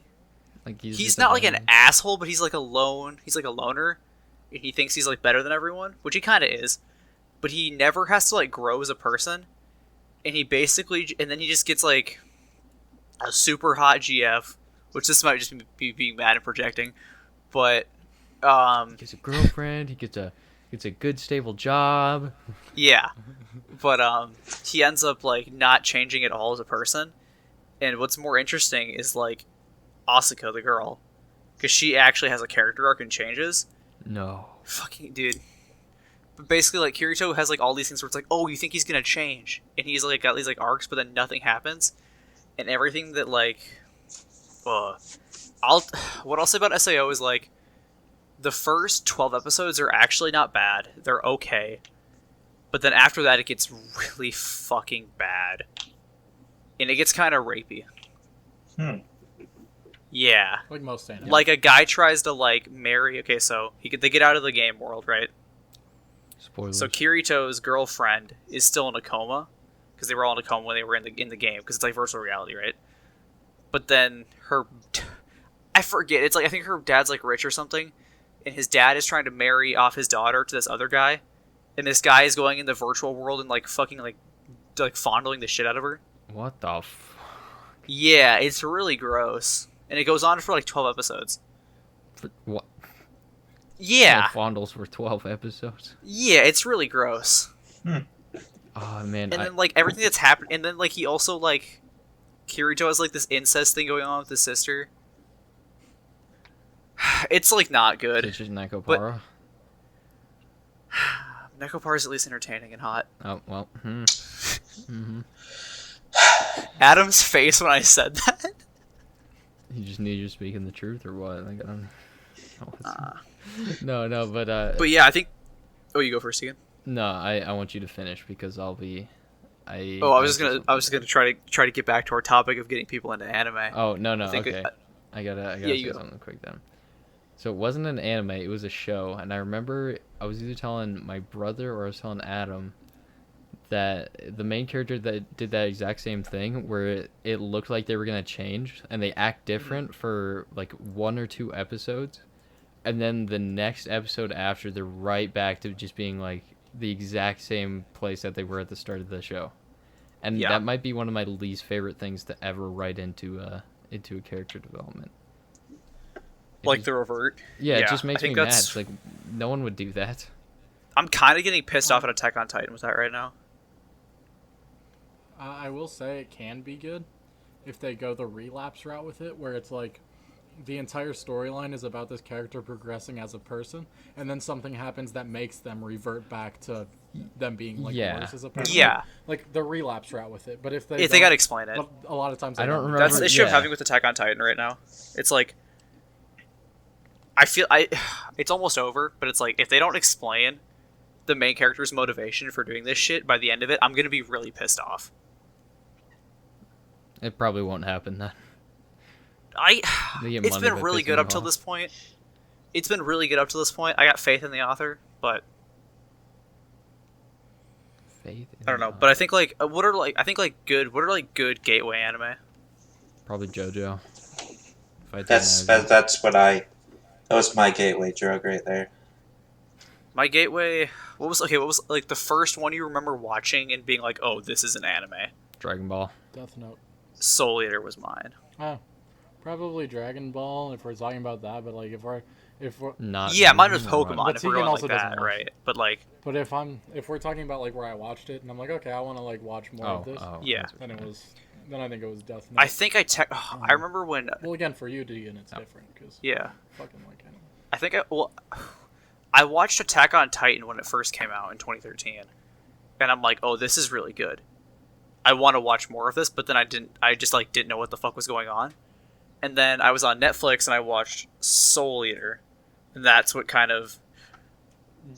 Like He's just not a like an villain? asshole, but he's like a loner, and he thinks he's like better than everyone, which he kind of is. But he never has to like grow as a person, and he basically, and then he just gets like a super hot GF, which this might just be being mad and projecting, but He gets a girlfriend. He gets a good stable job. yeah, but he ends up like not changing at all as a person. And what's more interesting is like Asuka, the girl, because she actually has a character arc and changes. No. Fucking dude. But basically, like, Kirito has like all these things where it's like, oh, you think he's gonna change, and he's like got these like arcs, but then nothing happens, and everything that like, what I'll say about Sao is like, the first 12 episodes are actually not bad. They're okay, but then after that, it gets really fucking bad, and it gets kind of rapey. Yeah. Like most anime. Like a guy tries to like marry. Okay, so they get out of the game world, right? Spoilers. So Kirito's girlfriend is still in a coma because they were all in a coma when they were in the game because it's like virtual reality, right? But then I forget. It's like I think her dad's like rich or something, and his dad is trying to marry off his daughter to this other guy, and this guy is going in the virtual world and like fucking like fondling the shit out of her. What the Yeah, it's really gross, and it goes on for like 12 episodes. what? Yeah, Fondles for 12 episodes. yeah, it's really gross. Oh man. And then like everything that's happened, and then like he also like Kirito has like this incest thing going on with his sister. It's like not good. It's just Nekopara. Nekopara's at least entertaining and hot. Oh well. Mm-hmm. Adam's face when I said that. You just knew you're speaking the truth, or what? Like, I don't know. No, But yeah, I think. Oh, you go first again. No, I want you to finish because I'll be. I was just gonna try to get back to our topic of getting people into anime. Oh no, I think okay. I gotta yeah, say something quick then. So it wasn't an anime; it was a show, and I remember I was either telling my brother or I was telling Adam that the main character that did that exact same thing, where it looked like they were gonna change, and they act different for like 1 or 2 episodes, and then the next episode after, they're right back to just being like the exact same place that they were at the start of the show. And that might be one of my least favorite things to ever write into a character development. Like the revert. Yeah, it just makes me mad. That's... It's like, no one would do that. I'm kind of getting pissed off at Attack on Titan with that right now. I will say it can be good if they go the relapse route with it, where it's like the entire storyline is about this character progressing as a person, and then something happens that makes them revert back to them being like worse as a person. Yeah, like the relapse route with it. But if they gotta explain it, a lot of times I don't remember. That's the issue I'm having with Attack on Titan right now. It's like it's almost over, but it's like if they don't explain the main character's motivation for doing this shit by the end of it, I'm gonna be really pissed off. It probably won't happen then. It's been really good up till this point. It's been really good up to this point. I got faith in the author, but I don't know. But I think like what are good gateway anime? Probably JoJo. That was my gateway drug right there. My gateway. What was like the first one you remember watching and being like, oh, this is an anime? Dragon Ball. Death Note. Soul Eater was mine. Oh, probably Dragon Ball if we're talking about that. But like if we're not. Yeah, mine was Pokemon. But if we're going like that, right? But like. But if we're talking about like where I watched it and I'm like, okay, I want to like watch more of this. Yeah. Then I think it was Death Note. I think I remember when. Well, again, for you, Dean, it's different because fucking like anime. I think I watched Attack on Titan when it first came out in 2013, and I'm like, oh, this is really good. I want to watch more of this, but then I just didn't know what the fuck was going on. And then I was on Netflix and I watched Soul Eater, and that's what kind of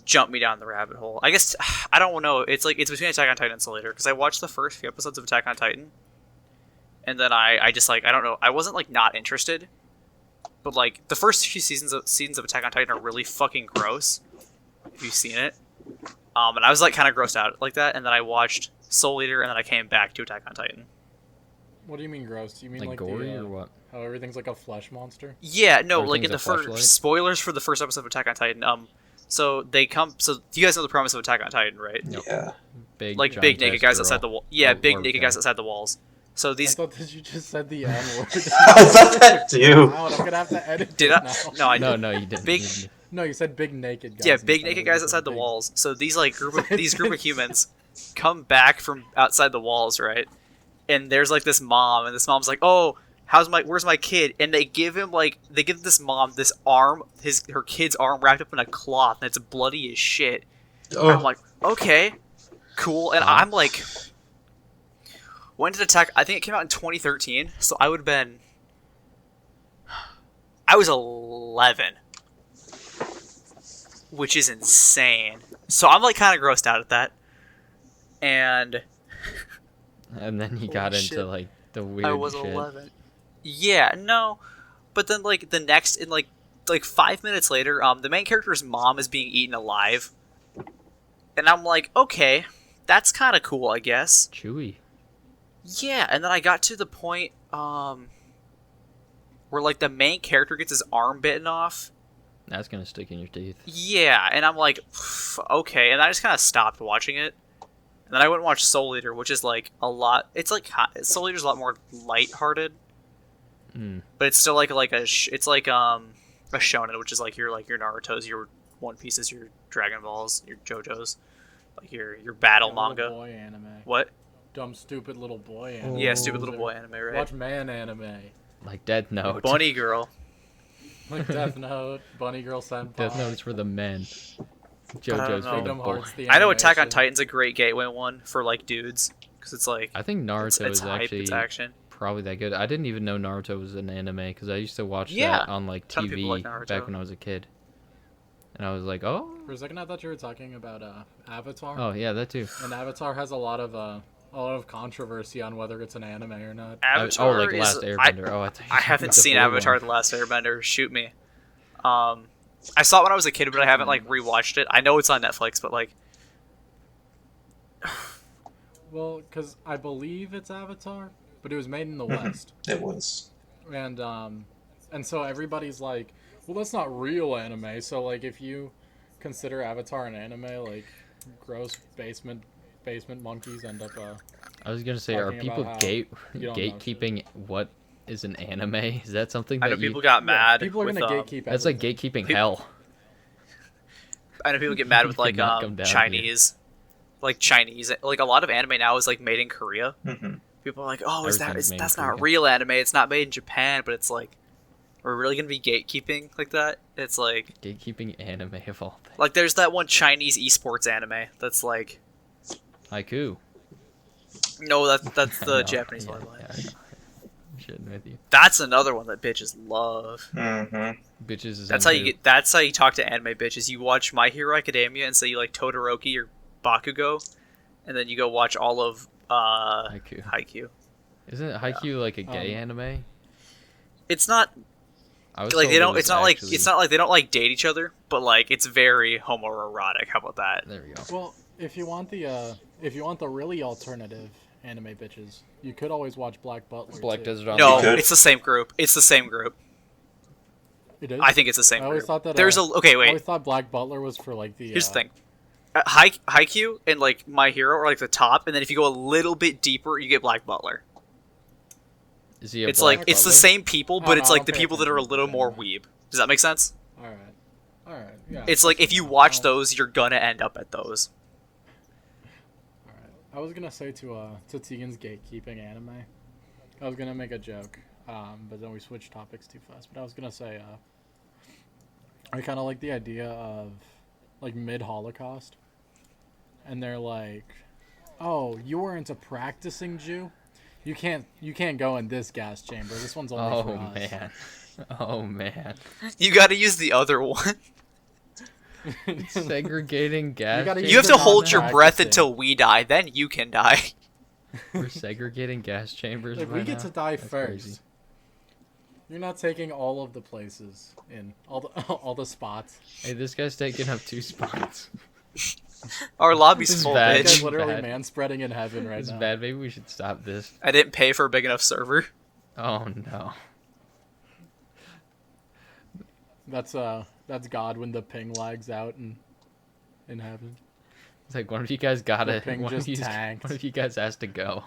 jumped me down the rabbit hole. I guess I don't know. It's between Attack on Titan and Soul Eater because I watched the first few episodes of Attack on Titan, and then I just I don't know. I wasn't not interested, but the first few seasons of Attack on Titan are really fucking gross. If you've seen it, and I was kind of grossed out like that, and then I watched Soul Eater, and then I came back to Attack on Titan. What do you mean gross? Do you mean like gory or what? How everything's like a flesh monster? Yeah, no, in the first spoilers for the first episode of Attack on Titan. So they come. So you guys know the premise of Attack on Titan, right? Yeah. Big naked guys outside the wall. Yeah, big naked guys outside the walls. So these. I thought that you just said the N word. I thought that too. Wow, I'm gonna have to edit. Did I? Now. No, I didn't. No, you didn't. Big. No, you said big naked guys. Yeah, big naked guys outside the walls. So these group of humans come back from outside the walls, right? And there's this mom, and this mom's like, "Oh, where's my kid? And they give this mom this arm, her kid's arm wrapped up in a cloth, and it's bloody as shit. Oh, I'm like, okay, cool. And I'm like, when did Attack? I think it came out in 2013, so I was 11, which is insane. So I'm like kind of grossed out at that, and then he got shit. into like the weird I was shit. 11. Yeah, no, but then like the next in like 5 minutes later, the main character's mom is being eaten alive, and I'm like, okay, that's kind of cool, I guess. Chewy. Yeah, and then I got to the point where like the main character gets his arm bitten off. That's gonna stick in your teeth. Yeah, and I'm like, okay, and I just kind of stopped watching it. And then I went and watched Soul Eater, which is like a lot. It's like Soul Eater's a lot more lighthearted, but it's still like it's like a shonen, which is like your Naruto's, your One Piece's, your Dragon Balls, your JoJo's, like your battle Little manga. boy anime. What? Dumb, stupid little boy anime. Yeah, stupid little boy anime, right? Watch man anime. Like Death Note. Bunny Girl. Like Death Note, Bunny Girl Senpai. Death Note is for the men. JoJo's know. for the Kingdom boy. Hearts, the I know Attack on animation. Titan's a great gateway one for like dudes, because it's like I think Naruto it's is hype, actually it's action. probably that good. I didn't even know Naruto was an anime because I used to watch Yeah, that on like ton of people TV like Naruto. back when I was a kid. And I was like, oh, For a second, I thought you were talking about Avatar. oh yeah, that too. And Avatar has a lot of controversy on whether it's an anime or not. Avatar oh, like is, Last Airbender. I thought you I were haven't the seen blue Avatar: one. The Last Airbender. Shoot me. I saw it when I was a kid, but I haven't like rewatched it. I know it's on Netflix, but like, Well, because I believe it's Avatar, but it was made in the West, it was. and so everybody's like, well, that's not real anime. So like, if you consider Avatar an anime, like, gross basement monkeys end up. I was gonna say, are talking people about how you don't know gatekeeping what is an anime? Is that something I that know you? people got mad. People are with, gonna gatekeep. That's like everything. gatekeeping hell. I know people get mad with You like cannot come down Chinese, like a lot of anime now is like made in Korea. Hmm. People are like, oh, Everything's made in that's not Korea. real anime. It's not made in Japan, but it's like, we're really gonna be gatekeeping like that. It's like Gatekeeping anime of all things. like there's that one Chinese esports anime that's like, Haiku. no, that's the No, Japanese yeah, one. yeah, I know. I'm shitting with you. That's another one that bitches love. Hmm. Bitches is That's on how you who? get. That's how you talk to anime bitches. You watch My Hero Academia and say you like Todoroki or Bakugo, and then you go watch all of Haiku. Haikyuu. Isn't Haiku like a gay Um, anime? It's not I was like told they it don't. was It's not like actually- it's not like they don't like date each other, but like it's very homoerotic. How about that? There we go. Well, if you want the really alternative anime bitches, you could always watch Black Butler. Black too. Desert on No, You could. it's the same group. It's the same group. It is. I think it's the same I always group. thought that. There's a okay. I Wait. always thought Black Butler was for like the. Here's the thing. Haikyuu and like My Hero are like the top, and then if you go a little bit deeper, you get Black Butler. Is he a It's black like it's the butler? same people, Oh, but no, it's I like don't the pay people that are a attention to little the more anime. weeb. Does that make sense? All right. Yeah. It's like if you watch Um, those, you're gonna end up at those. All right. I was gonna say to Tegan's gatekeeping anime. I was gonna make a joke, but then we switched topics too fast. But I was gonna say, I kind of like the idea of like mid-Holocaust, and they're like, "Oh, you were into practicing Jew? You can't go in this gas chamber. This one's only for Oh us." man. Oh man. You got to use the other one. Segregating gas. gotta chambers? You have to They're hold not your breath practicing. until we die, then you can die. We're segregating gas chambers. Like, we right get now? to die That's first. crazy. You're not taking all of the places in all the spots. Hey, this guy's taking up 2 spots. Our lobby's This is full, bad. That guy's bitch. literally Bad. man spreading in heaven right This is now. bad. Maybe we should stop this. I didn't pay for a big enough server. Oh no. That's God when the ping lags out in heaven. It's like one of you guys gotta. The ping One of, just you, tanked. one of you guys has to go.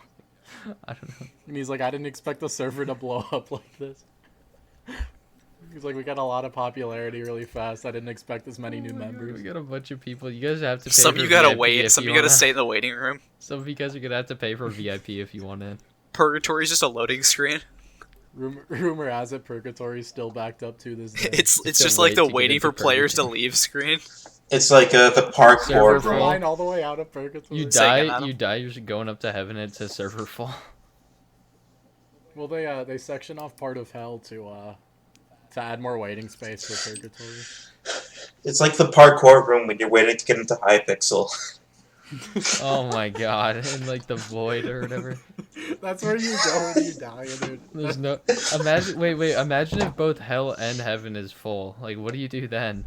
I don't know. And he's like, I didn't expect the server to blow up like this. He's like, we got a lot of popularity really fast. I didn't expect this many new Oh my God, members. We got a bunch of people. You guys have to pay Some for of you gotta VIP wait. if Some of you you gotta wanna- stay in the waiting room. Some of you guys are gonna have to pay for VIP if you want in. Purgatory is just a loading screen. Rumor has it Purgatory's still backed up to this day. It's to just like wait the to get waiting into for players to purgatory. leave screen. It's like the parkour Server Server full. line all the way out of Purgatory. You Say again, die, Adam. you're just going up to heaven and it says server full. Well, they section off part of hell to add more waiting space for Purgatory. It's like the parkour room when you're waiting to get into Hypixel. Oh my god, and like the void or whatever. That's where you go when you die, dude. There's no imagine if both hell and heaven is full. Like what do you do then?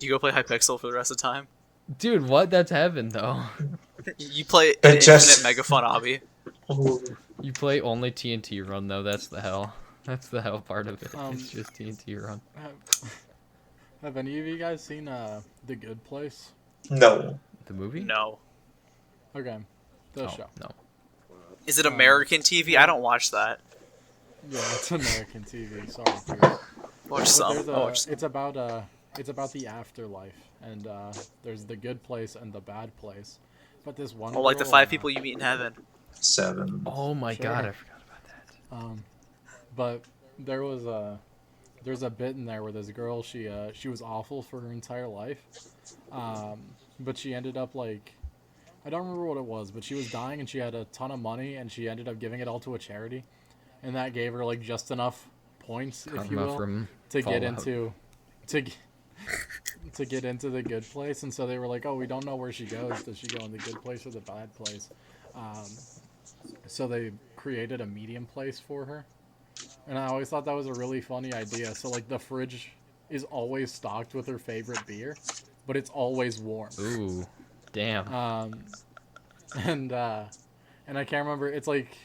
You go play Hypixel for the rest of the time. Dude, what? That's heaven though. You play But an just- infinite mega fun obby. You play only TNT run though, that's the hell. That's the hell part of it. Um, It's just TNT run. Have any of you guys seen The Good Place? No. The movie? No. Okay, the Oh, show. no. Is it American TV? I don't watch that. Yeah, it's American TV. Sorry, dude. Watch But some. there's I'll watch some. it's about the afterlife, and there's the good place and the bad place. But this one. Well, like the girl, 5 people you meet in heaven. 7. Oh my Sure. god, I forgot about that. But there's a bit in there where this girl she was awful for her entire life, but she ended up like, I don't remember what it was, but she was dying and she had a ton of money and she ended up giving it all to a charity, and that gave her like just enough points, if you Karma will, from to get Fallout. into to get into the good place. And so they were like, oh, we don't know where she goes. Does she go in the good place or the bad place? So they created a medium place for her, and I always thought that was a really funny idea. So like the fridge is always stocked with her favorite beer, but it's always warm. Ooh. Damn. And I can't remember. It's like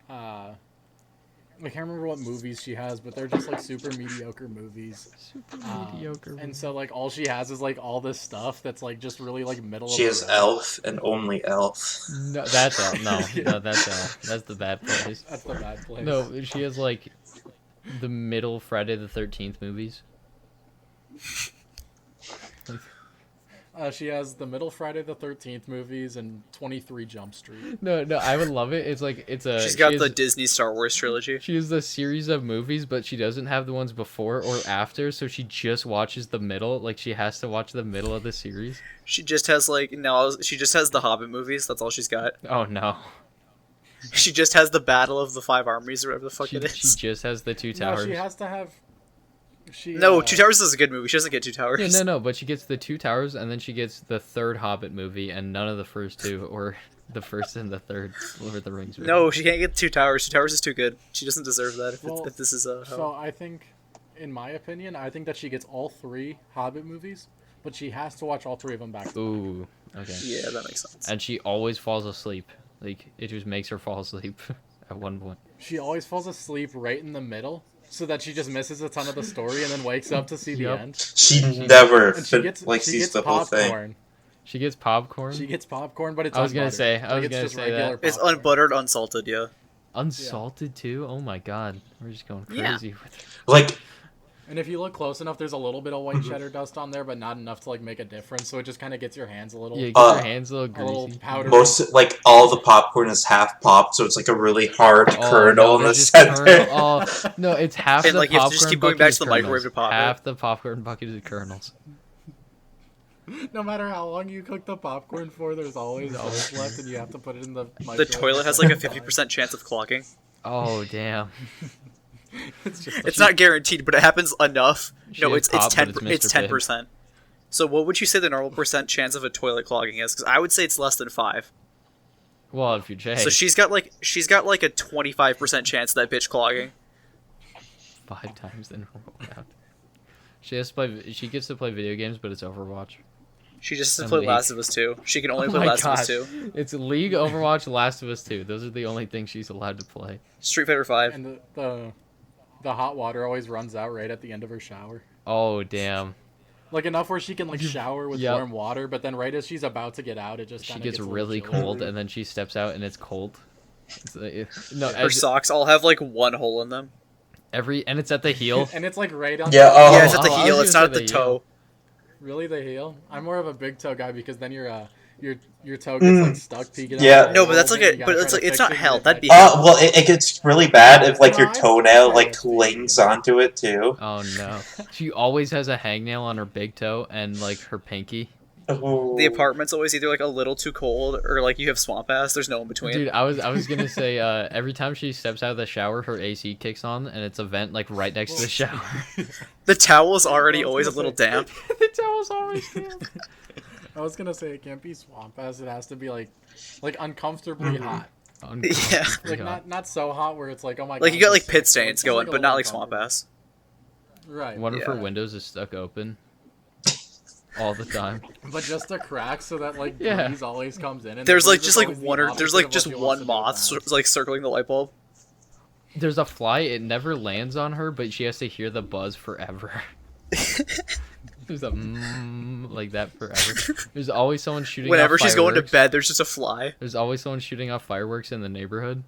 I can't remember what movies she has, but they're just like super mediocre movies. Super mediocre. And so like all she has is like all this stuff that's like just really like middle. She of is the road. Elf and only Elf. No, that's L. No, that's L. That's the bad place. That's the bad place. No, she has like the middle Friday the 13th movies. She has the middle Friday the 13th movies and 23 Jump Street. No, I would love it. It's like it's a. She's got she the has- Disney Star Wars trilogy. She has the series of movies, but she doesn't have the ones before or after, so she just watches the middle. Like she has to watch the middle of the series. She just has like she just has the Hobbit movies. That's all she's got. Oh no, She just has the Battle of the Five Armies or whatever the fuck she it is. just has the Two No, Towers. she has to have. No, Two Towers is a good movie. She doesn't get Two Towers. Yeah, no, but she gets the Two Towers, and then she gets the third Hobbit movie, and none of the first two, or the first and the third Lord of the Rings movie. No, she can't get Two Towers. Two Towers is too good. She doesn't deserve that if, Well, if this is a. So I think, in my opinion, I think that she gets all 3 Hobbit movies, but she has to watch all 3 of them back. To Ooh, okay. Yeah, that makes sense. And she always falls asleep. Like, it just makes her fall asleep at one point. She always falls asleep right in the middle, so that she just misses a ton of the story and then wakes up to see the Yep. end. She never And she gets sees the whole thing. popcorn. She gets popcorn. She gets popcorn, but it's I was gonna unbuttered. say- I was it's gonna just say that. regular It's popcorn. unbuttered, unsalted. Yeah. Unsalted too? Oh my god. We're just going Yeah. crazy with it. Like, And if you look close enough, there's a little bit of white cheddar dust on there, but not enough to like make a difference. So it just kind of gets your hands a little, Yeah, get Uh, your hands a little a little greasy. powdery. most, like, all the popcorn is half popped, so it's like a really hard Oh, kernel no, in the there's just center. kernel- Oh, no, it's half And, the like, you have popcorn to just keep going bucket back is to the microwave kernels. to pop it. Half the popcorn bucket is kernels. No matter how long you cook the popcorn for, there's always always left, and you have to put it in the The microwave. toilet has like a 50% chance of clogging. Oh, damn. It's just It's not guaranteed, but it happens enough. She No, has it's pop, 10. but It's it's Mr. Pibb. 10%. So what would you say the normal percent chance of a toilet clogging is? Because I would say it's less than 5. Well, if you're Jay, So she's got like a 25% chance of that bitch clogging. 5 times the normal amount. She has to play. She gets to play video games, but it's Overwatch. She just has to And play League. Last of Us 2. She can only Oh play my Last of God. Us 2. It's League, Overwatch, Last of Us 2. Those are the only things she's allowed to play. Street Fighter 5. And the hot water always runs out right at the end of her shower. Oh, damn. Like enough where she can like shower with Yep. warm water, but then right as she's about to get out, it just She kinda gets a little really chilly. cold, and then she steps out, and it's cold. No, Her socks all have like one hole in them. and it's at the heel. And it's like right on. Yeah, oh. Yeah, it's at the I was heel. gonna It's not say at the the toe. heel. Really, the heel? I'm more of a big toe guy because then your toe gets like stuck peeking out. Yeah. the No, hole but that's a like bit, a you gotta but it's try like to it's fix not it and hell. get it That'd back be together. hell. Well, it gets really bad if like your No, I'd toenail say like it's clings the- onto it too. Oh no. She always has a hangnail on her big toe and like her pinky. Oh. The apartment's always either like a little too cold or like you have swamp ass. There's no in between. Dude, I was gonna say every time she steps out of the shower, her AC kicks on and it's a vent like right next to the shower. The towel's already I was always a gonna little say- damp. The towel's always damp. I was gonna say it can't be swamp ass. It has to be like uncomfortably hot. Yeah. Like not so hot where it's like, oh my god. Like you got this like pit sucks, stains it's just, going, a but not little like swamp uncomfortable. ass. Right. One of her Yeah. windows is stuck open all the time. But just a crack so that like Yeah. breeze always comes in. And There's the like breeze just is like always the one or opposite there's of like what just she wants one to do moth with like circling the light bulb. There's a fly, it never lands on her, but she has to hear the buzz forever. There's a like that forever. There's always someone shooting Whenever off she's going to fireworks. bed, there's just a fly. There's always someone shooting off fireworks in the neighborhood.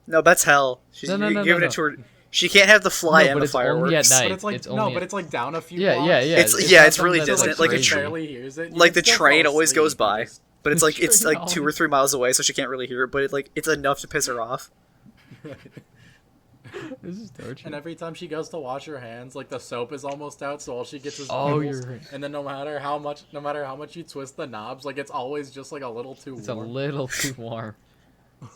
No, that's hell. She's No, giving no. it to her. She can't have the fly No, and but the it's only fireworks. at But night. it's like It's no, only but at- it's like down a few Yeah, blocks. yeah, yeah. It's not it's really something that's, distant. Like Like you the barely hears it. You like can the still train fall always goes asleep, you by, just- but it's like it's Train like 2 or 3 miles away, so she can't really hear it. But it's enough to piss her off. This is torture. And every time she goes to wash her hands, like the soap is almost out, so all she gets is Oh, bubbles. you're right. And then no matter how much you twist the knobs, like it's always just like a little too It's a warm. little too warm.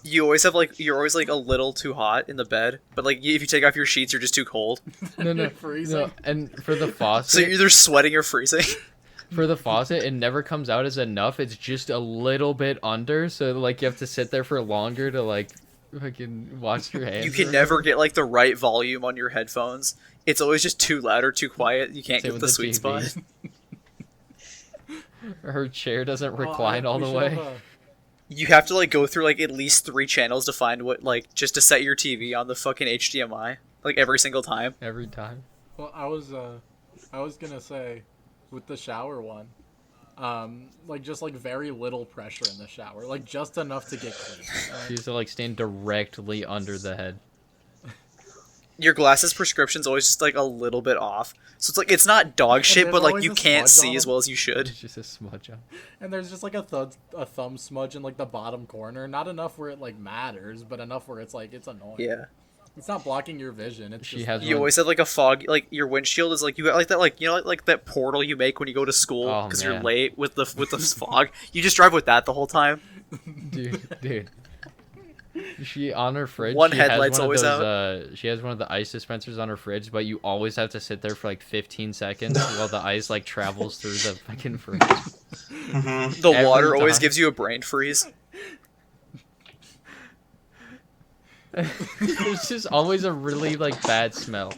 You always have like you're always like a little too hot in the bed, but like if you take off your sheets, you're just too cold. No. Freezing. And for the So faucet, you're either sweating or freezing. it never comes out as enough. It's just a little bit under, so like you have to sit there for longer to like fucking wash your hands. You or can never get like the right volume on your headphones. It's always just too loud or too quiet. You can't Same get with the the sweet TV. spot. Her chair doesn't Well, recline all we the should way. have a- You have to like go through like at least 3 channels to find what like just to set your TV on the fucking HDMI like every single time. Every time. Well, I was gonna say, with the shower one, like just like very little pressure in the shower, like just enough to get clean. She used to like stand directly under the head. Your glasses prescription's always just like a little bit off. So it's like it's not dog shit, there's but like always you a can't smudge on see as them. well as you should. It's just a smudge on. And there's just like a thumb smudge in like the bottom corner, not enough where it like matters, but enough where it's like it's annoying. Yeah. It's not blocking your vision. It's She just has You always have like a fog, like your windshield is like you got like that, like you know, like that portal you make when you go to school Oh, because you're man. late with the fog. You just drive with that the whole time. Dude. She on her fridge. One she has headlight's one of always those, She has one of the ice dispensers on her fridge, but you always have to sit there for like 15 seconds while the ice like travels through the fucking fridge. Mm-hmm. The Every water always time. gives you a brain freeze. There's just always a really like bad smell.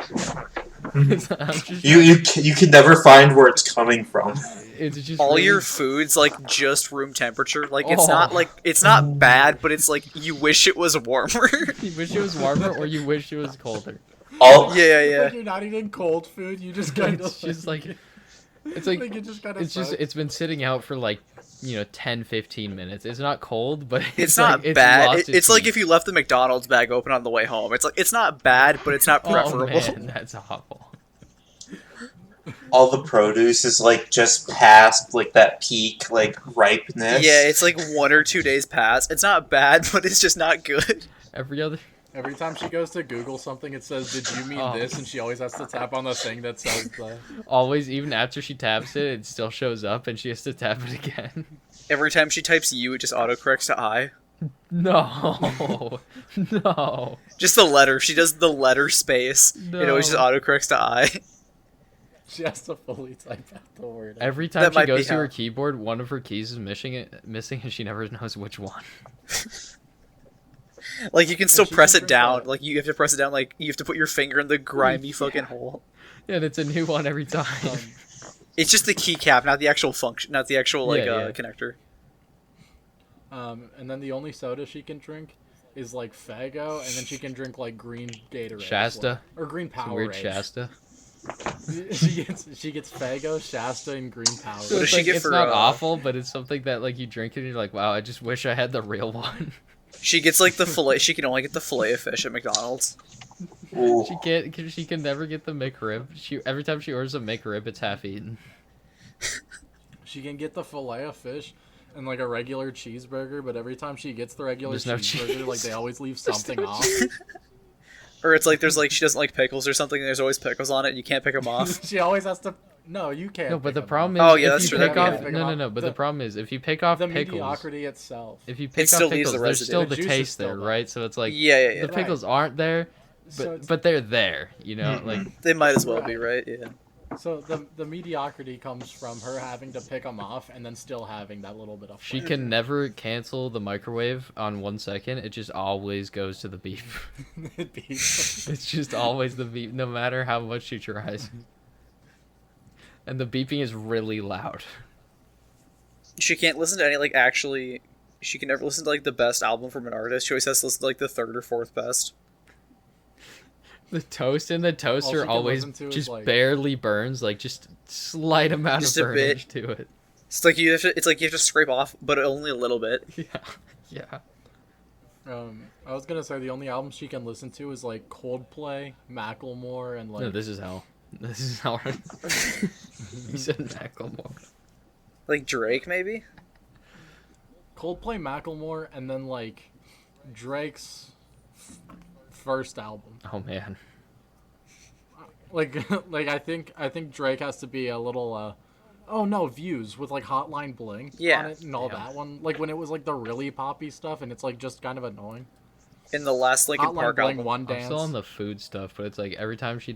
I'm just- You can never find where it's coming from. it's just All really- your food's like just room temperature. Like Oh. it's not bad, but it's like you wish it was warmer. You wish it was warmer, or you wish it was colder. All yeah. Like you're not eating cold food. You just kind of It's just like it's like it just kind of. it's just it's been sitting out for like 10-15 minutes. It's not cold, but It's like, not it's bad. lost It's like heat. if you left the McDonald's bag open on the way home. It's like it's not bad, but it's not preferable. Oh man, that's awful. all the produce is like just past like that peak like ripeness. Yeah, it's like 1 or 2 days past. It's not bad, but it's just not good. Every other Every time she goes to Google something, it says, "Did you mean Oh. this?" And she always has to tap on the thing that says the. always, even after she taps it, it still shows up, and she has to tap it again. Every time she types U, it just autocorrects to I. No, no. Just the letter. She does the letter space. No. It always just autocorrects to I. She has to fully type out the word. Every time That she might be goes to how- her keyboard, one of her keys is missing, and she never knows which one. Like you can still she press can it print down. that. Like you have to press it down. Like you have to put your finger in the grimy fucking hole. Yeah, and it's a new one every time. Um, It's just the keycap, not the actual function, not the actual like Yeah, yeah. connector. and then the only soda she can drink is like Fago, and then she can drink like green Gatorade. Shasta. Or green Some Powerade. weird Shasta. she gets Fago, Shasta, and green So What does Powerade. it's she like, get it's for, not uh, awful, but it's something that like you drink it and you're like, wow, I just wish I had the real one. She gets like the fillet. She can only get the fillet of fish at McDonald's. Ooh. She can never get the McRib. Every time she orders a McRib, it's half eaten. She can get the fillet of fish, and like a regular cheeseburger, but every time she gets the regular There's no cheeseburger, cheese. like they always leave something off. Or it's like there's like she doesn't like pickles or something. And there's always pickles on it. And you can't pick them off. She always has to. No, you can't. No, but pick the them problem is off. Oh, yeah, if that's you true, pick that'd off be bad. But the problem is if you pick off the pickles, mediocrity itself. if you pick still off leaves pickles, the there's residue. still The the juice is taste still there, there. right? So it's like Yeah. the pickles aren't there, So but they're there, you know? Mhm. Like They might as well be, right? Yeah. So the mediocrity comes from her having to pick them off and then still having that little bit of she flavor. can never cancel the microwave on 1 second. It just always goes to the beep. It'd be- It's just always the beep, no matter how much she tries. And the beeping is really loud. She can't listen to any like actually. She can never listen to like the best album from an artist. She always has to listen to like the third or fourth best. The toast in the All toaster she can always listen to is, just like- barely burns, like just slight amount Just of a bit. burnage to it. It's like you have to. It's like you have to scrape off, but only a little bit. Yeah. I was gonna say the only album she can listen to is like Coldplay, Macklemore, and like No, this is hell. This is hell. You said Macklemore. Like Drake, maybe. Coldplay, Macklemore, and then like Drake's first album. Oh man. Like like I think Drake has to be a little oh no, Views with like Hotline Bling Yeah. on it and all Yeah. that one. Like when it was like the really poppy stuff and it's like just kind of annoying. In the last Linkin Hotline Park Bling album. One I'm Dance. still on the food stuff, but it's like every time she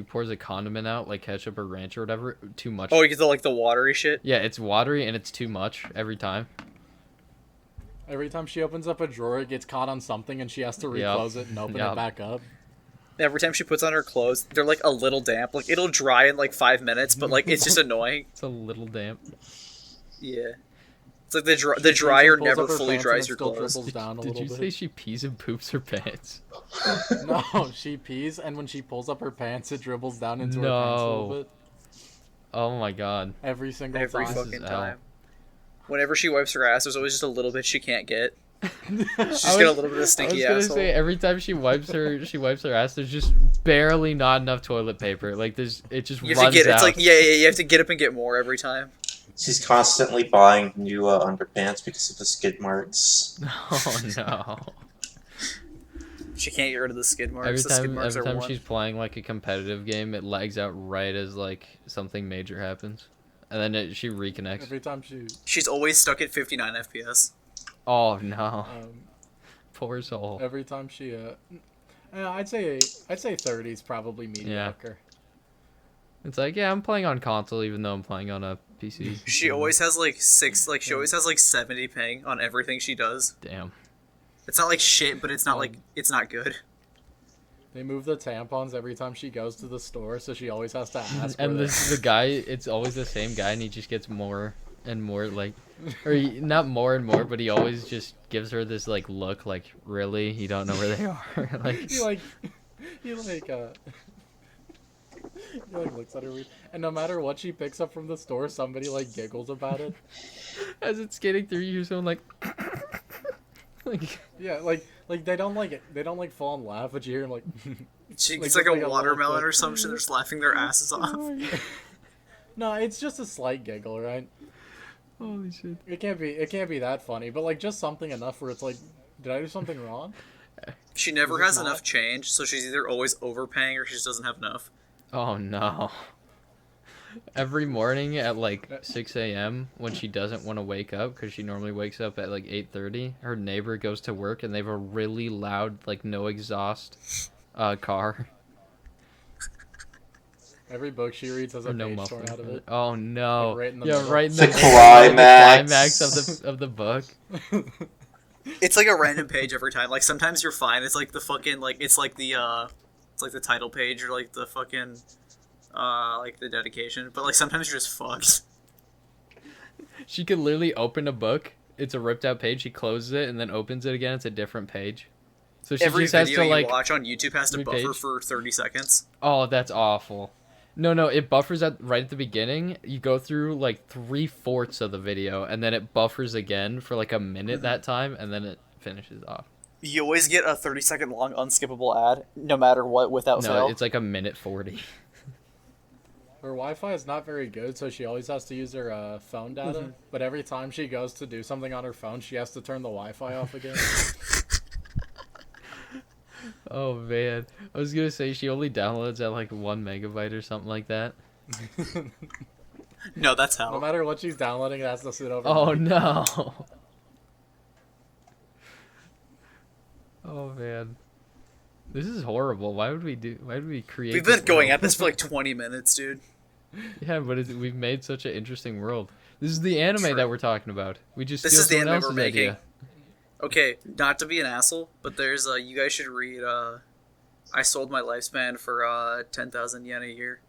pours a condiment out, like ketchup or ranch or whatever, too much. Oh, you get the like the watery shit. Yeah, it's watery and it's too much every time. Every time she opens up a drawer, it gets caught on something and she has to Yep. reclose it and open Yep. it back up. Every time she puts on her clothes, they're like a little damp. Like it'll dry in like 5 minutes, but like it's just annoying. It's a little damp. Yeah. It's like the She the dryer pulls up never her fully pants and dries it your still clothes. dribbles down a Did little you bit. say she pees and poops her pants? No, she pees and when she pulls up her pants, it dribbles down into her pants a little No. bit. Oh my god. Every single Every time. This is fucking hell. time. Whenever she wipes her ass, there's always just a little bit she can't get. She's I got was- a little bit of I was stinky gonna asshole. say every time she wipes her ass, there's just barely not enough toilet paper. Like it just You have runs to get out. it's like yeah, you have to get up and get more every time. She's constantly buying new underpants because of the skid marks. Oh no. She can't get rid of the skid marks. Every the skid time, marks every are time one. she's playing like a competitive game, it lags out right as like something major happens, and then she reconnects. Every time she, She's always stuck at 59 FPS. Oh no, poor every soul. time she, I'd say 30 is probably mediocre. It's like yeah, I'm playing on console even though I'm playing on a PC. She always has like she always has like 70 ping on everything she does. Damn. It's not like shit, but it's not like it's not good. They move the tampons every time she goes to the store, so she always has to ask. And where the guy, it's always the same guy, and he just gets more and more like, not more and more, but he always just gives her this like look, like really, you don't know where they are, like. he like he like looks at her weird. And no matter what she picks up from the store, somebody like giggles about it. As it's skating through, you're so like. Like, Yeah, like they don't like fall and laugh, but you hear them like. She Like, gets just like a like a little watermelon bit. or something. They're just laughing their asses off. No, it's just a slight giggle, right? holy shit. It can't be that funny, but like just something enough where it's like, did I do something wrong? She never Is it has not? enough change, so she's either always overpaying or she just doesn't have enough. Oh no. Every morning at like 6 a.m. when she doesn't want to wake up because she normally wakes up at like 8:30, her neighbor goes to work and they have a really loud like no exhaust car. Every book she reads has a Or no page torn muffler. out of it. Oh no. Like, right in the yeah, middle. right in The the climax. climax of the book. It's like a random page every time. Like sometimes you're fine. It's like the fucking like it's like the title page or like the fucking like the dedication. But like sometimes you're just fucked. She could literally open a book. It's a ripped out page. She closes it and then opens it again. It's a different page. So she Every just has video to like. you watch on YouTube has to every buffer page. for 30 seconds. Oh, that's awful. No, it buffers right at the beginning. You go through like 3/4 of the video, and then it buffers again for like a minute that time, and then it finishes off. You always get a 30-second long unskippable ad, no matter what, without No, fail. it's like a minute 40. Her Wi-Fi is not very good, so she always has to use her phone data. Mhm. But every time she goes to do something on her phone, she has to turn the Wi-Fi off again. Oh man, I was gonna say she only downloads at like 1 MB or something like that. No, that's No hell. matter what she's downloading, it has to sit over. Oh no. Oh man, this is horrible. Why would we create? We've this been going world? at this for like 20 minutes, dude. Yeah, but we've made such an interesting world. This is the anime True. that we're talking about. We just This steal is the someone anime we're else's making. idea. Okay, not to be an asshole, but there's you guys should read I sold my lifespan for 10,000 yen a year.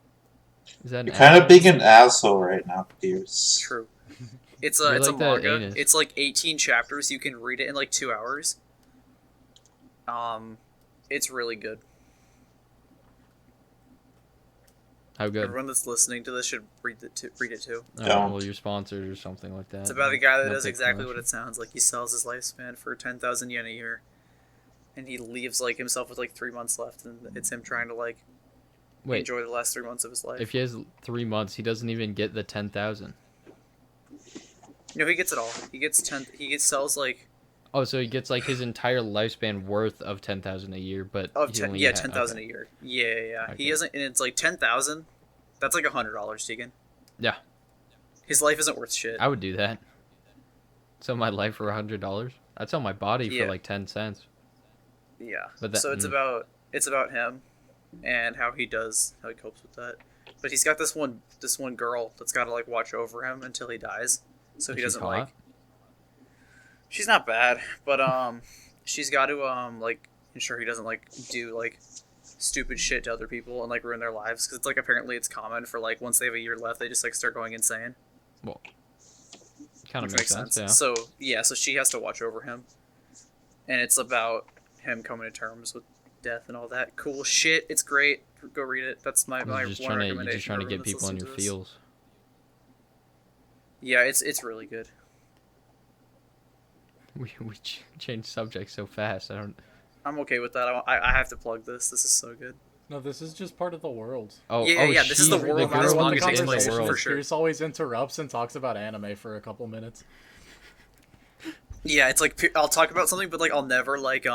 Is that an You're kind of anime? being an asshole right now, Pierce. True. It's You're it's like a that manga. anus. It's like 18 chapters. You can read it in like 2 hours. It's really good. How good? Everyone that's listening to this should read it too. Oh, Don't. well, you're sponsored or something like that. It's about a guy that No does big exactly what promotion. it sounds like. He sells his lifespan for 10,000 yen a year, and he leaves like himself with like 3 months left, and it's him trying to like Wait, enjoy the last 3 months of his life. if he has 3 months, he doesn't even get the 10,000. No, he gets it all. He gets sells like Oh, so he gets like his entire lifespan worth of 10,000 a year, but of he 10, only yeah, ha- 10,000 okay. a year. Yeah. Okay. He doesn't, and it's like 10,000. That's like $100, Tegan. Yeah. His life isn't worth shit. I would do that. Sell my life for $100. I'd sell my body Yeah. for like 10 cents. Yeah. But that- So it's about him and how he copes with that. But he's got this one girl that's got to like watch over him until he dies. So Is he she doesn't hot? like. She's not bad, but she's got to like ensure he doesn't like do like stupid shit to other people and like ruin their lives, because it's like apparently it's common for like once they have a year left they just like start going insane. Well, kind of Which makes sense, yeah. So she has to watch over him, and it's about him coming to terms with death and all that cool shit. It's great. Go read it. That's my You're just one trying to, recommendation. you're just trying to for get everyone that's people in your listening to this. feels. Yeah, it's really good. We changed subjects so fast. I'm okay with that. I have to plug this. This is so good. No, this is just part of the world. Oh, Yeah, oh, yeah, this is the she- world girl this with manga the takes in the place in, world. for sure. Pierce always interrupts and talks about anime for a couple minutes. Yeah, it's like I'll talk about something, but like I'll never like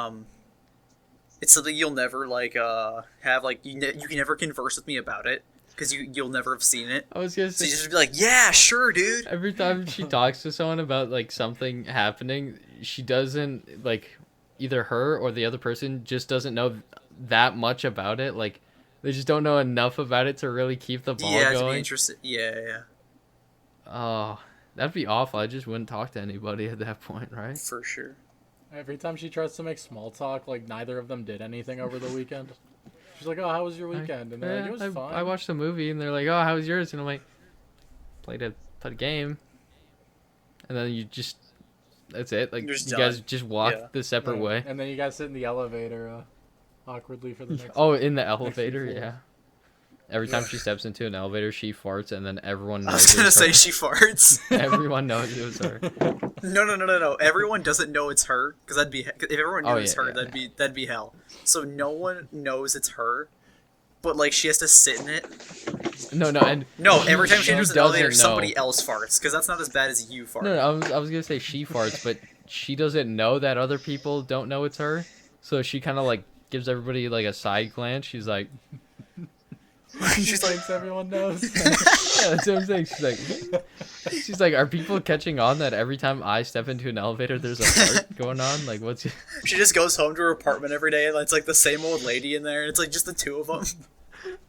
it's something you'll never like have like you can never converse with me about it because you'll never have seen it. I was gonna So say, you just be like, yeah, sure, dude. every time she talks to someone about like something happening, she doesn't like either her or the other person just doesn't know that much about it. Like they just don't know enough about it to really keep the ball Yeah, to be going. interested. Yeah, Oh, that'd be awful. I just wouldn't talk to anybody at that point, right? for sure. Every time she tries to make small talk, like neither of them did anything over the weekend. She's like, "Oh, how was your weekend?" And they're like, "It was fine." I watched a movie and they're like, "Oh, how was yours?" And I'm like, played a game." And then that's it. Like You're just you guys done. just walk Yeah. the separate Yeah. way. And then you guys sit in the elevator awkwardly for the next. Oh, in the elevator, floor. yeah. Every time she steps into an elevator, she farts, and then everyone knows. I was it gonna was say her. she farts. Everyone knows it was her. No. Everyone doesn't know it's her because that'd be if everyone knew Oh, it's yeah, her, yeah, that'd be hell. So no one knows it's her, but like she has to sit in it. No, and No, every time she enters an elevator, doesn't know. somebody else farts because that's not as bad as you fart. No, I was gonna say she farts, but she doesn't know that other people don't know it's her. So she kind of like gives everybody like a side glance. She's like, She thinks everyone knows. yeah, that's what I'm saying. She's like, are people catching on that every time I step into an elevator, there's a fart going on? Like, what's? She just goes home to her apartment every day, and it's like the same old lady in there, and it's like just the two of them.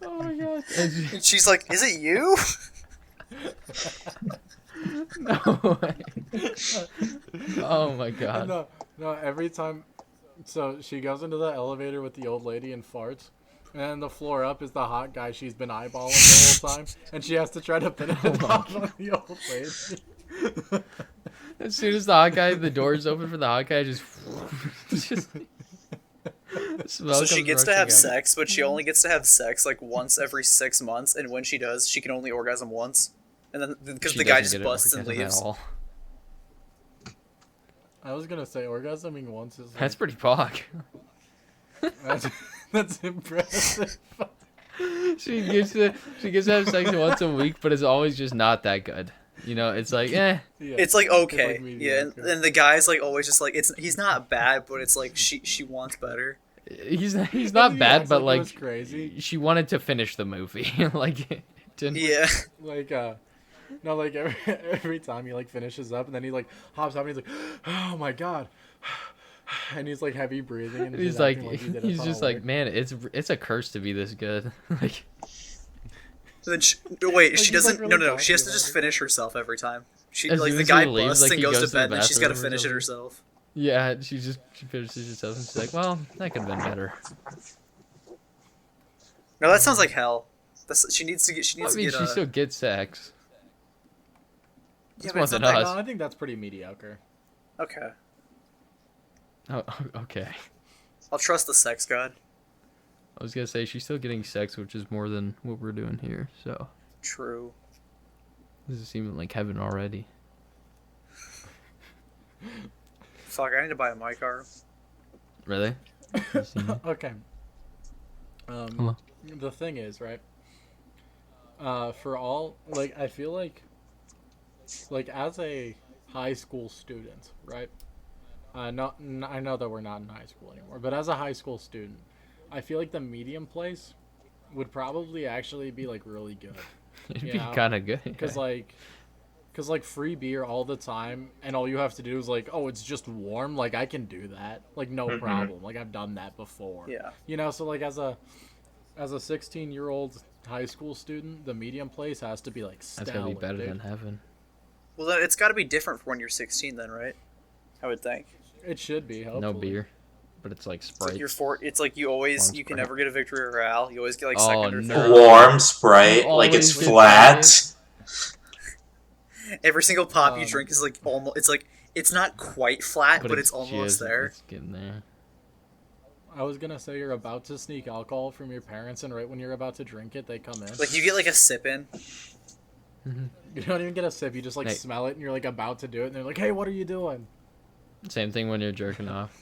Oh my god! And And she's like, "Is it you?" no way. Oh my god. No, every time. So she goes into the elevator with the old lady and farts. And the floor up is the hot guy she's been eyeballing the whole time. And she has to try to pin it on the old lady. As soon as the hot guy, the door's open for the hot guy, just smell So she comes gets to rushing have out. sex, but she only gets to have sex like once every 6 months, and when she does, she can only orgasm once. And then because She the guy doesn't just get an busts and orgasm at leaves. all. I was gonna say orgasming once is That's pretty pog. that's impressive. she gets to have sex once a week, but it's always just not that good. You know, it's like, Yeah, It's like okay, it's like yeah, and the guy's like always just like he's not bad, but it's like she wants better. he's not Yeah, bad, it's but it like was crazy. she wanted to finish the movie. Like, didn't. Yeah, Like no, like every time he like finishes up and then he like hops up and he's like, oh my god, and he's like heavy breathing and He's just like, acting like he did a he's ton just of like, work. man, it's a curse to be this good. Like, then wait, she he's, like, doesn't. really No, she has to cocky just about it. finish herself every time. She As like soon the as guy he leaves, busts like, and he goes goes to to the bed, then she's got to bathroom or finish it something. herself. yeah, she finishes herself and she's like, well, that could have been better. No, that sounds like hell. She needs to get. She I needs mean, to she get. still gets sex. Yeah, That's but more it's than not that- us. No, I think that's pretty mediocre. Okay, Oh, okay. I'll trust the sex god. I was gonna say she's still getting sex, which is more than what we're doing here. So True. this is seeming like heaven already. Fuck, I need to buy a my car. Really? You seen it? Okay. Hello. The thing is, right? For all like, I feel like as a high school student, right? I know that we're not in high school anymore, but as a high school student, I feel like the medium place would probably actually be like really good. It'd You be know, kind of good. Cause like free beer all the time, and all you have to do is like, oh, it's just warm. Like I can do that, like no Mhm. problem. Like I've done that before. Yeah. You know, so like as a 16-year-old high school student, the medium place has to be like stellar. That's gotta be better dude. than heaven. Well, then it's got to be different for when you're 16, then, right? I would think. It should be. Hopefully. No beer, but it's like It's like Sprite. you're it's like you always Warm you can Sprite. never get a victory royale. You always get like Oh, second or no. third. Warm Sprite, You like it's always get flat. Every single pop you Um, drink is like almost. It's like it's not quite flat, but it's she almost is- there. It's getting there. I was gonna say you're about to sneak alcohol from your parents, and right when you're about to drink it, they come in. Like you get like a sip in. You don't even get a sip. You just like Hey. smell it, and you're like about to do it, and they're like, "Hey, what are you doing?" Same thing when you're jerking off.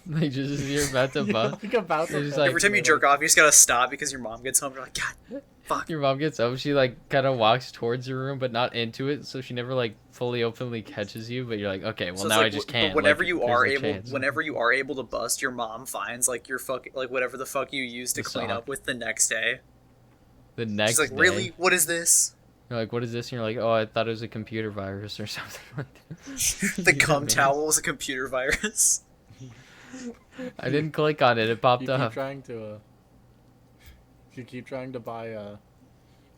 Like just you're about to You're, bust. like about to. It's just like- Every time you jerk off, you just gotta stop because your mom gets home. You're like, God, fuck. Your mom gets up, she like kind of walks towards your room, but not into it, so she never like fully openly catches you. But you're like, okay, well So it's now like, I just but can't. whenever like, you there's are a able, chance. whenever you are able to bust, your mom finds like your fucking like whatever the fuck you used to The clean sock. up with the next day. The next She's like, day, really? What is this? You're like, what is this? And you're like, oh, I thought it was a computer virus or something like that. The You know cum what I mean? towel was a computer virus. I didn't click on it. It popped You keep up. trying to. You keep trying to buy.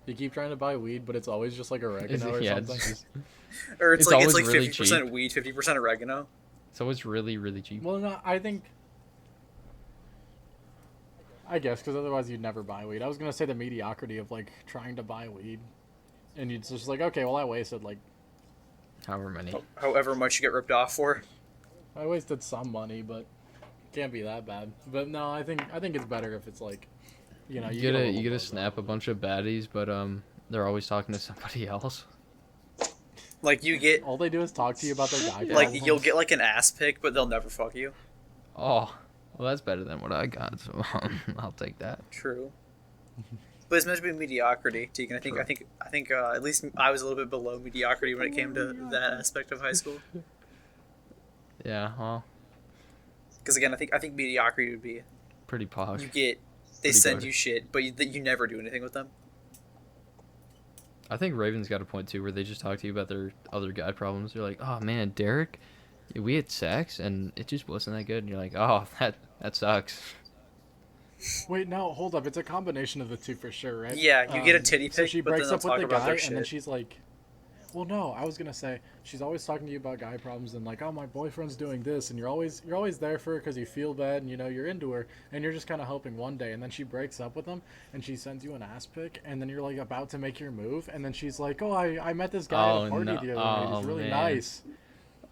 You keep trying to buy weed, but it's always just like Is oregano it- or yeah, something. it's just, Or It's it's always like really 50% cheap. weed, 50% oregano. it's always really, really cheap. Well, no, I think. I guess because otherwise you'd never buy weed. I was gonna say the mediocrity of like trying to buy weed, and you'd just like, okay, well I wasted like However many. However much you get ripped off for. I wasted some money, but can't be that bad. But no, I think it's better if it's like, you know, You get a gotta little buzz snap off a of bunch of baddies, but they're always talking to somebody else. Like you get it. All they do is talk to you about their guy. like problems. you'll get like an ass pick, but they'll never fuck you. Oh, well that's better than what I got, so I'll take that. True. But it's meant to be mediocrity, Tegan. I think at least I was a little bit below mediocrity when it came to that aspect of high school. Yeah, well, Because again, I think mediocrity would be pretty posh. you get they Pretty send good. you shit, but you never do anything with them. I think Raven's got a point too, where they just talk to you about their other guy problems. They're like, "Oh man, Derek, we had sex and it just wasn't that good." And you're like, "Oh, that sucks." Wait, no, hold up. It's a combination of the two for sure, right? Yeah, you get a titty So pic, she but then breaks they'll up with talk the about guy, their and then shit. she's like, "Well, no, I was gonna say she's always talking to you about guy problems and like, oh, my boyfriend's doing this, and you're always there for her because you feel bad and you know you're into her, and you're just kind of hoping one day, and then she breaks up with him, and she sends you an ass pic, and then you're like about to make your move, and then she's like, oh, I met this guy at Oh, a party no. the other night. Oh, He's really man. nice."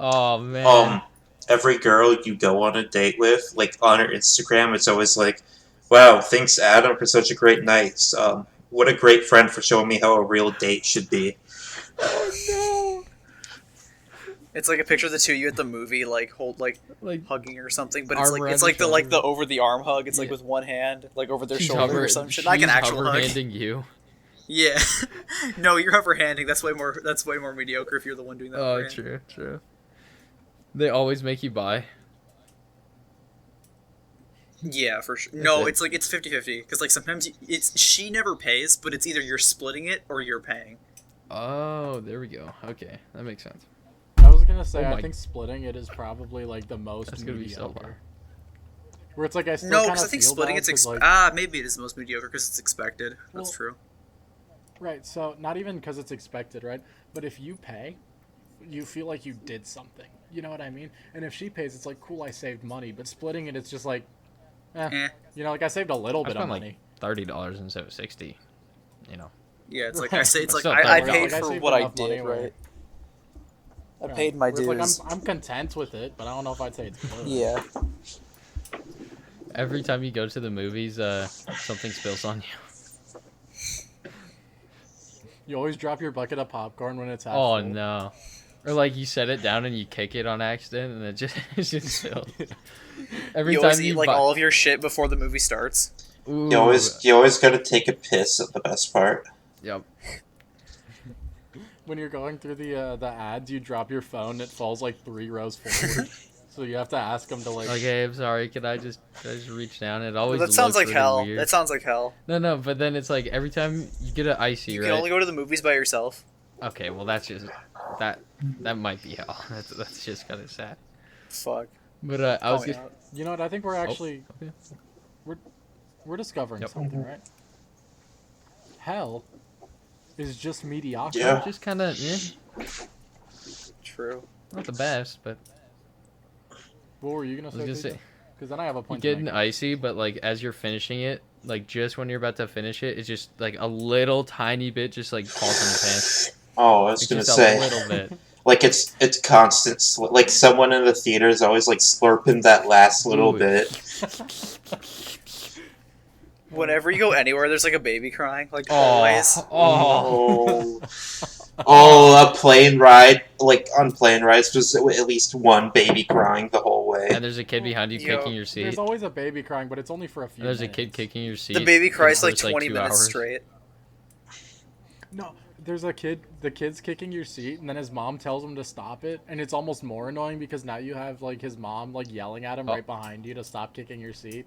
Oh man. Every girl you go on a date with, like on her Instagram, it's always like, wow, thanks Adam for such a great night. What a great friend for showing me how a real date should be. Oh no. It's like a picture of the two of you at the movie, like Like hugging or something. But arm around it's like each the other. over the arm hug. It's like Yeah. with one hand, like over their she's shoulder or some shit. Like an actual hug. handing you. Yeah. No, you're hover handing. That's way more mediocre if you're the one doing that. Oh, hover-handing. true. They always make you buy. Yeah, for sure. That's No, it. it's like it's 50-50 because like sometimes it's she never pays, but it's either you're splitting it or you're paying. Oh, there we go. Okay, that makes sense. I was gonna say Oh I my- think splitting it is probably like the most That's gonna be so mediocre. hard. Where it's like I still No, kind because I of think feel splitting bad it's 'cause, like, maybe it is the most mediocre because it's expected. That's Well, true. right. So not even because it's expected, right? But if you pay, you feel like you did something. You know what I mean? And if she pays, it's like cool, I saved money. But splitting it, it's just like, Eh. you know, like I saved a little I bit of spent money. like $30 instead of 60. You know. Yeah, it's like I say, it's But like still, I don't paid worry. for Like, I what I saved enough money did, where- right? I Yeah. paid my Where it's dues. like I'm content with it, but I don't know if I'd say it's good. Yeah. Every time you go to the movies, something spills on you. You always drop your bucket of popcorn when it's half Oh full. no. Or like you set it down and you kick it on accident and it just it just spills. Every You time always eat like all of your shit before the movie starts. Ooh. You always got to take a piss at the best part. Yep. When you're going through the ads, you drop your phone, it falls like 3 rows forward. So you have to ask them to like. Okay, I'm sorry. Could I just reach down? It always That sounds looks like really hell. weird. That sounds like hell. No, but then it's like every time you get an icy, You right? can only go to the movies by yourself. Okay, well that's just that might be hell. That's just kind of sad. Fuck. But I was Call me just, out. You know what? I think we're actually okay. we're discovering Yep. something, right? Hell is just mediocrity. Yeah. just kind of True. not the best, but What were you gonna I was gonna say Because then I have a you point. get to an make. icy, but like as you're finishing it, like just when you're about to finish it, it's just like a little tiny bit just like falls in your pants. Oh, I was Like gonna just say, a little bit. like it's constant. Like someone in the theater is always like slurping that last little Ooh. bit. Whenever you go anywhere, there's like a baby crying. Like Oh, always. oh. Oh, a plane ride, like on plane rides, there's at least one baby crying the whole way. And there's a kid behind you Yo, kicking your seat. There's always a baby crying, but it's only for a few. And there's a minutes. kid kicking your seat. The baby for cries the like first, 20 2 minutes hours. straight. No, there's a kid. The kid's kicking your seat, and then his mom tells him to stop it, and it's almost more annoying because now you have like his mom like yelling at him Oh. right behind you to stop kicking your seat.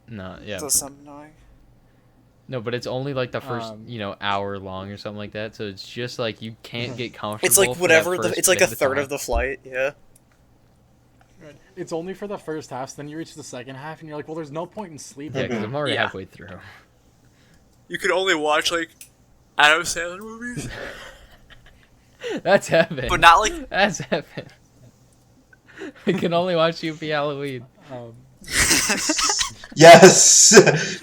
No, yeah. Does sound annoying. No, but it's only like the first, Um, hour long or something like that. So it's just like you can't get comfortable. It's like for that whatever. first It's like bit a of third time. of the flight. Yeah. Right. It's only for the first half, so then you reach the second half, and you're like, well, there's no point in sleeping. Yeah, because I'm already Yeah. halfway through. You can only watch like Adam Sandler movies, That's heaven. but not like. That's heaven. We can only watch UP Halloween. Yes,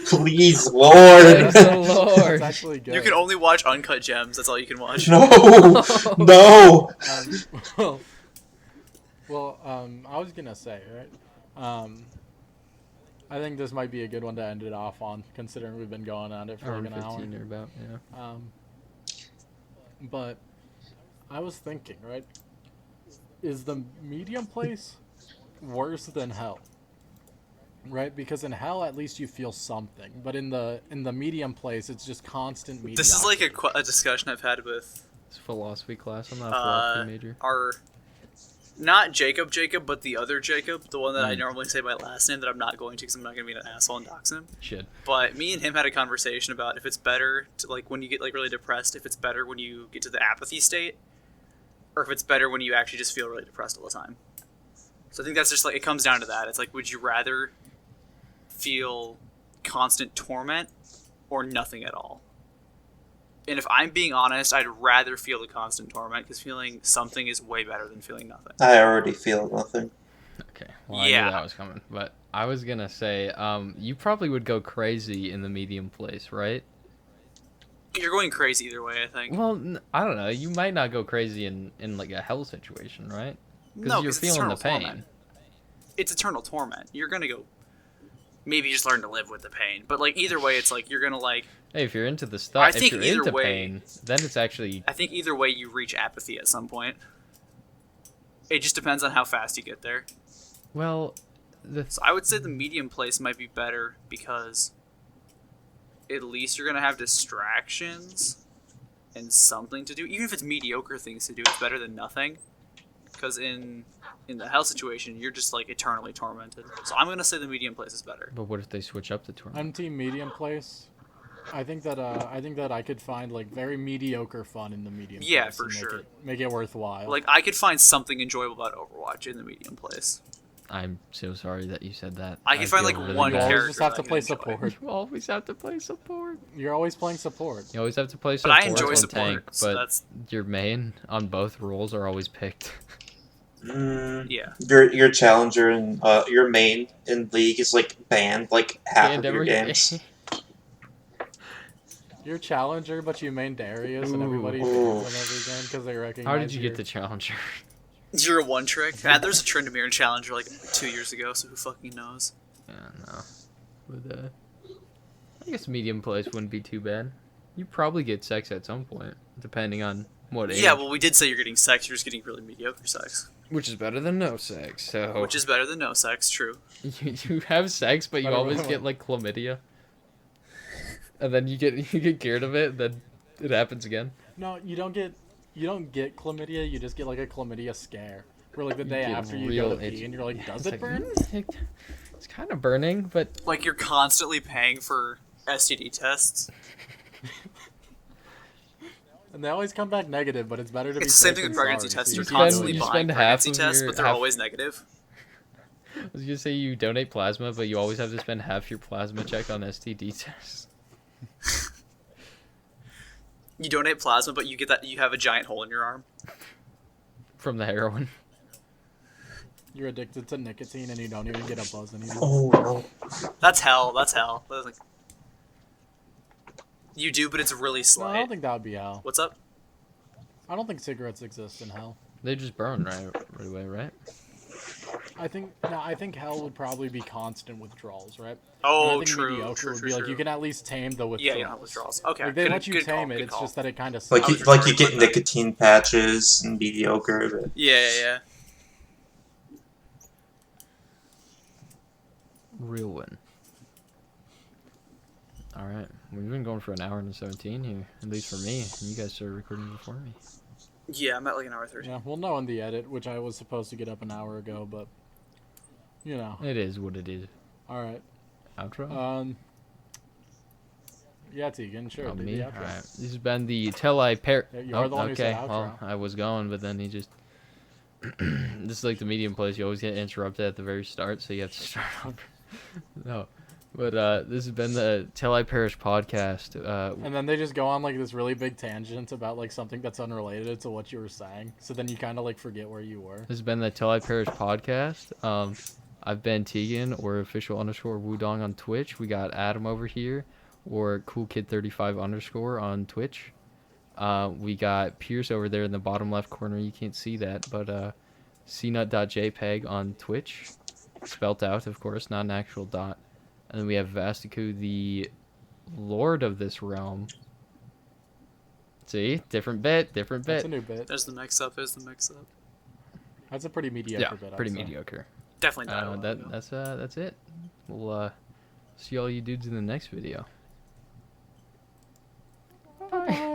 please, Lord. Yes, the Lord. It's actually good. You can only watch Uncut Gems. That's all you can watch. No, no. I was gonna say, right? I think this might be a good one to end it off on, considering we've been going on it for Around like an hour. 15 or about, yeah. But I was thinking, right? Is the medium place worse than hell? Right? Because in hell, at least you feel something, but in the medium place, it's just constant mediocrity. This is like a discussion I've had with It's a philosophy class. I'm not a philosophy major. our not Jacob, but the other Jacob, the one that I Mm. normally say my last name that I'm not going to because I'm not going to be an asshole and dox him. Shit. But me and him had a conversation about if it's better to like when you get like really depressed, if it's better when you get to the apathy state, or if it's better when you actually just feel really depressed all the time. So I think that's just like it comes down to that. It's like, would you rather feel constant torment or nothing at all? And if I'm being honest, I'd rather feel the constant torment because feeling something is way better than feeling nothing. I already feel nothing. Okay. Well, I Yeah. knew that was coming. But I was going to say, you probably would go crazy in the medium place, right? You're going crazy either way, I think. Well, I don't know. You might not go crazy in like a hell situation, right? No, you're 'cause it's feeling the eternal pain. torment. It's eternal torment. You're gonna go. Maybe just learn to live with the pain, but like either way, it's like you're gonna like. Hey, if you're into the I stuff, if think you're either into way- pain, then it's actually I think either way, you reach apathy at some point. It just depends on how fast you get there. Well, So I would say the medium place might be better because at least you're gonna have distractions and something to do. Even if it's mediocre things to do, it's better than nothing. Because in the hell situation, you're just like eternally tormented. So I'm gonna say the medium place is better. but what if they switch up the tournament? I'm team medium place. I think that I could find like very mediocre fun in the medium. Yeah, place for and sure. Make it worthwhile. Like I could find something enjoyable about Overwatch in the medium place. I'm so sorry that you said that. I can find, feel like, really one you bad. always character just have that to I play can enjoy. support. You always have to play support. You're always playing support. You always have to play But support I enjoy and support, tank, so but that's your main on both roles are always picked. yeah. Your challenger and your main in League is like banned like half And of your every games. You're challenger, but you main Darius, and everybody Ooh. bans him every game because they recognize. How did you your- get the challenger? You're a one trick. There's a Tryndamere Challenger like 2 years ago, so who fucking knows? Yeah, no. But I guess medium place wouldn't be too bad. You probably get sex at some point, depending on what age. Yeah, well, we did say you're getting sex. You're just getting really mediocre sex, Which is better than no sex. So which is better than no sex. True. you have sex, but you Better always than- get like chlamydia, and then you get cured of it. Then it happens again. No, you don't get chlamydia. You just get like a chlamydia scare. Where like the You day get after you real go to itchy. pee, and you're like, does It's it like, burn? It's kind of burning, but Like you're constantly paying for STD tests. And they always come back negative, but it's better to be. It's the same safe thing with than pregnancy sorry, tests. so You're keep doing constantly it. you buying spend half pregnancy of tests, your- but they're half- always negative. I was gonna say you donate plasma, but you always have to spend half your plasma check on STD tests. You donate plasma, but you have a giant hole in your arm. From the heroin. You're addicted to nicotine, and you don't even get a buzz anymore. Oh no. That's hell. That's hell. That's like- you do, but it's really No, I slight. don't think that would be hell. What's up? I don't think cigarettes exist in hell. They just burn right away, right? I think hell would probably be constant withdrawals, right? And I Oh, think true. mediocre True, would true, be like true. you can at least tame the Yeah, withdrawals. you don't have withdrawals. Okay. Like they good, let you good tame call, it. good It's call. just that it kind of Like was you, like you retarded get about that. nicotine patches and mediocre. But Yeah. Real win. Alright, we've been going for an hour and 17 here, at least for me. And you guys started recording before me. Yeah, I'm at like an hour 30. Yeah, we'll know in the edit, which I was supposed to get up an hour ago, but you know. It is what it is. All right. Outro? Yeah, Tegan, sure. Oh, do me? the Alright. outro. This has been the Tele-Pair... Yeah, you're the one who okay, said well, outro. I was going, but then he just... This is like the medium place. You always get interrupted at the very start, so you have to start over. No. But this has been the Till I Perish podcast. And then they just go on like this really big tangent about like something that's unrelated to what you were saying. So then you kind of like forget where you were. This has been the Till I Perish podcast. I've been Tegan, or official_Wudong on Twitch. We got Adam over here, or CoolKid35_ on Twitch. We got Pierce over there in the bottom left corner. You can't see that, but cnut.jpg on Twitch. Spelt out, of course, not an actual dot. And then we have Vastiku, the Lord of this realm. See? Different bit. That's a new bit. There's the mix-up. That's a pretty mediocre Yeah, bit. I'd pretty say. mediocre. Definitely not. That's it. We'll see all you dudes in the next video. Bye.